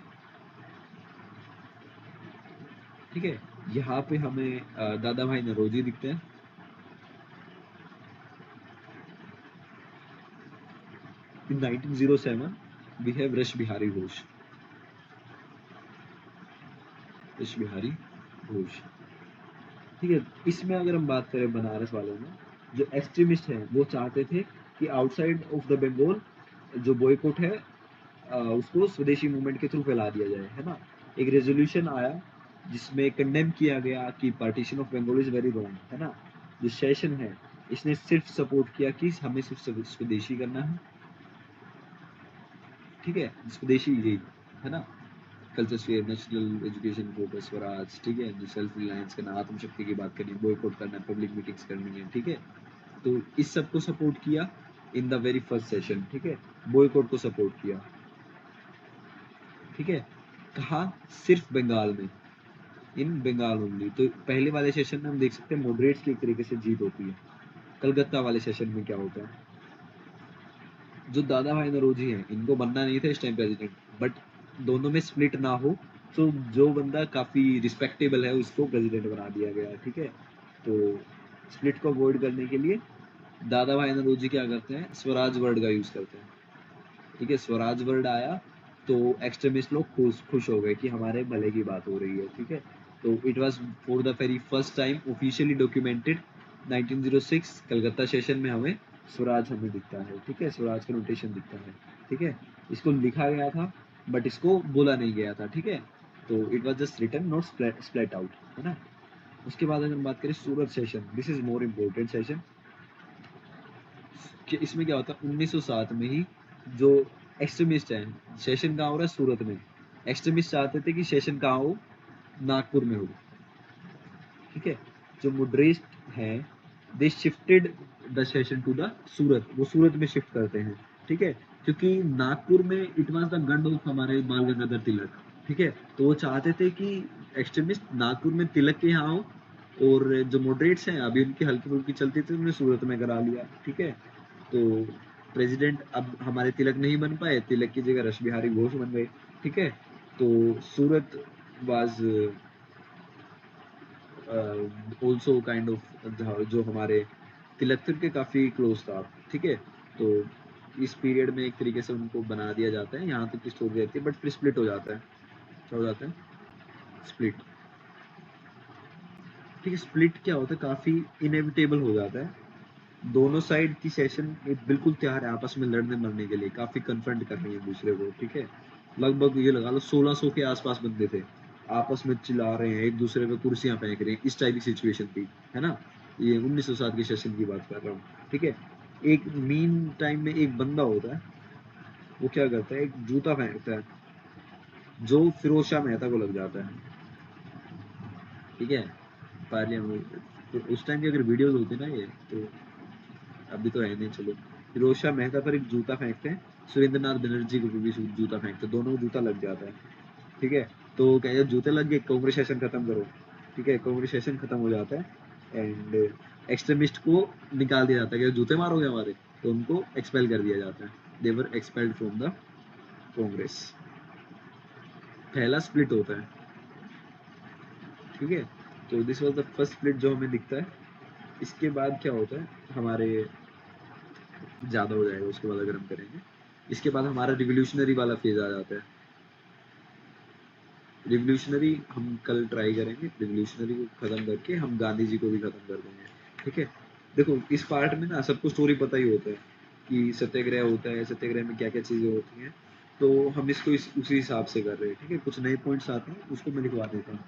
ठीक है, यहाँ पे हमें दादा भाई नौरोजी दिखते हैं। In 1907 we have Rash Bihari Ghosh, Rash Bihari Ghosh. ठीक है, इसमें अगर हम बात करें बनारस वालों में, जो एक्सट्रीमिस्ट हैं वो चाहते थे कि आउटसाइड ऑफ द बंगाल जो बॉयकॉट है, उसको स्वदेशी मूवमेंट के थ्रू फैला दिया जाए, है ना। एक रेजोल्यूशन आया जिसमें कंडेम किया गया कि partition of Bengal is very wrong, है ना। जो सेशन है, इसने सिर्फ सपोर्ट किया कि हमें सिर्फ स्वदेशी करना है। ठीक है, स्वदेशी यही, है ना। Culture sphere, national education focus, Swaraj. ठीक है, जो सेल्फ रिलायंस करना, आत्मशक्ति की बात करनी है, बॉयकॉट करना है, पब्लिक मीटिंग्स करनी है। ठीक है, तो इस सब को सपोर्ट किया in the very first session. ठीक है, बॉयकॉट को सपोर्ट किया। ठीक है, कहाँ? सिर्फ बंगाल में, इन बंगाल ओनली। तो पहले वाले सेशन में हम देख सकते हैं मॉडरेट्स की एक तरीके से जीत होती है। कलकत्ता वाले सेशन में क्या होता है, जो दादा भाई नौरोजी हैं इनको बनना नहीं था इस टाइम प्रेसिडेंट, बट दोनों में स्प्लिट ना हो, तो जो बंदा काफ़ी रिस्पेक्टेबल है उसको प्रेसिडेंट बना दिया गया, ठीक है। तो स्प्लिट को अवॉइड करने के लिए दादा भाई नौरोजी क्या करते हैं, स्वराज वर्ड का यूज़ करते हैं, ठीक है। स्वराज वर्ड आया तो एक्सट्रीमिस्ट लोग खुश हो गए कि हमारे भले की बात हो रही है, ठीक है। तो it was for the very first time officially documented 1906 Calcutta session में हमें स्वराज हमें दिखता है, ठीक है, स्वराज का नोटेशन दिखता है, ठीक है। इसको लिखा गया था बट इसको बोला नहीं गया था, ठीक है। तो it was just written not split out, है ना। उसके बाद अगर हम बात करें Surat session, this is more important session, कि इसमें क्या होता है 1907 में ही जो एक्सट्रीमिस्ट हैं, सेशन कहाँ हो रहा है, सूरत में। एक्सट्रीमिस्ट चाहते थे कि सेशन कहाँ हो, नागपुर में हो, ठीक है। जो मॉडरेट हैं they shifted the session to the Surat, वो सूरत में शिफ्ट करते हैं, ठीक है। क्योंकि नागपुर में इट वाज द गढ़ ऑफ हमारे बाल गंगाधर तिलक, ठीक है। तो वो चाहते थे कि एक्सट्रीमिस्ट नागपुर में तिलक के यहाँ हो, और जो मॉडरेट्स हैं अभी उनकी हल्की फुल्की चलती थी, उन्होंने सूरत में करा लिया, ठीक है। तो प्रेसिडेंट अब हमारे तिलक नहीं बन पाए, तिलक की जगह रश बिहारी घोष बन गए, ठीक है। तो सूरत वाज ऑल्सो काइंड ऑफ जो हमारे तिलक थे उनके काफ़ी क्लोज था, ठीक है। तो इस पीरियड में एक तरीके से उनको बना दिया जाता है, यहाँ तक की स्टोरी रहती है, बट फिर स्प्लिट हो जाता है, क्या हो जाता है, स्प्लिट, ठीक है। स्प्लिट क्या होता है, काफ़ी इनएविटेबल हो जाता है। दोनों साइड की सेशन बिल्कुल तैयार है आपस में लड़ने मरने के लिए, काफ़ी कन्फ्रंट कर रही है एक दूसरे को, ठीक है। लगभग ये लगा लो 1600 के आसपास बंदे थे, आपस में चिल्ला रहे हैं, एक दूसरे पे कुर्सियां फेंक रहे हैं, इस टाइप की सिचुएशन थी, है ना। ये 1907 के सेशन की बात कर रहा हूँ, ठीक है। एक मीन टाइम में एक बंदा होता है, वो क्या करता है, एक जूता फेंकता है जो फिरोज शाह मेहता को लग जाता है, ठीक है। पार्लियामेंट, तो उस टाइम की अगर वीडियोस होती ना ये, तो अभी तो है नहीं, चलो। फिरोज शाह मेहता पर एक जूता फेंकते हैं, सुरेंद्र नाथ बनर्जी को भी जूता फेंकते हैं, दोनों को जूता लग जाता है, ठीक है। तो क्या जब जूते लग गए, कांग्रेस सेशन खत्म करो, ठीक है, कांग्रेस सेशन खत्म हो जाता है, एंड एक्सट्रीमिस्ट को निकाल दिया जाता है कि जूते मारोगे हमारे, तो उनको एक्सपेल कर दिया जाता है, दे वर एक्सपेल्ड फ्रॉम द कांग्रेस। पहला स्प्लिट होता है, ठीक है। तो this was the first split जो हमें दिखता है। इसके बाद क्या होता है, हमारे ज़्यादा हो जाएगा उसके बाद अगर हम करेंगे। इसके बाद हमारा रिवोल्यूशनरी वाला फेज आ जाता है। रिवोल्यूशनरी हम कल ट्राई करेंगे, रिवोल्यूशनरी को खत्म करके हम गांधी जी को भी खत्म कर देंगे, ठीक है। देखो इस पार्ट में ना सबको स्टोरी पता ही होता है कि सत्याग्रह होता है, सत्याग्रह में क्या क्या चीज़ें होती हैं, तो हम इसको उसी हिसाब से कर रहे हैं, ठीक है। कुछ नए पॉइंट्स आते हैं उसको मैं लिखवा देता हूँ।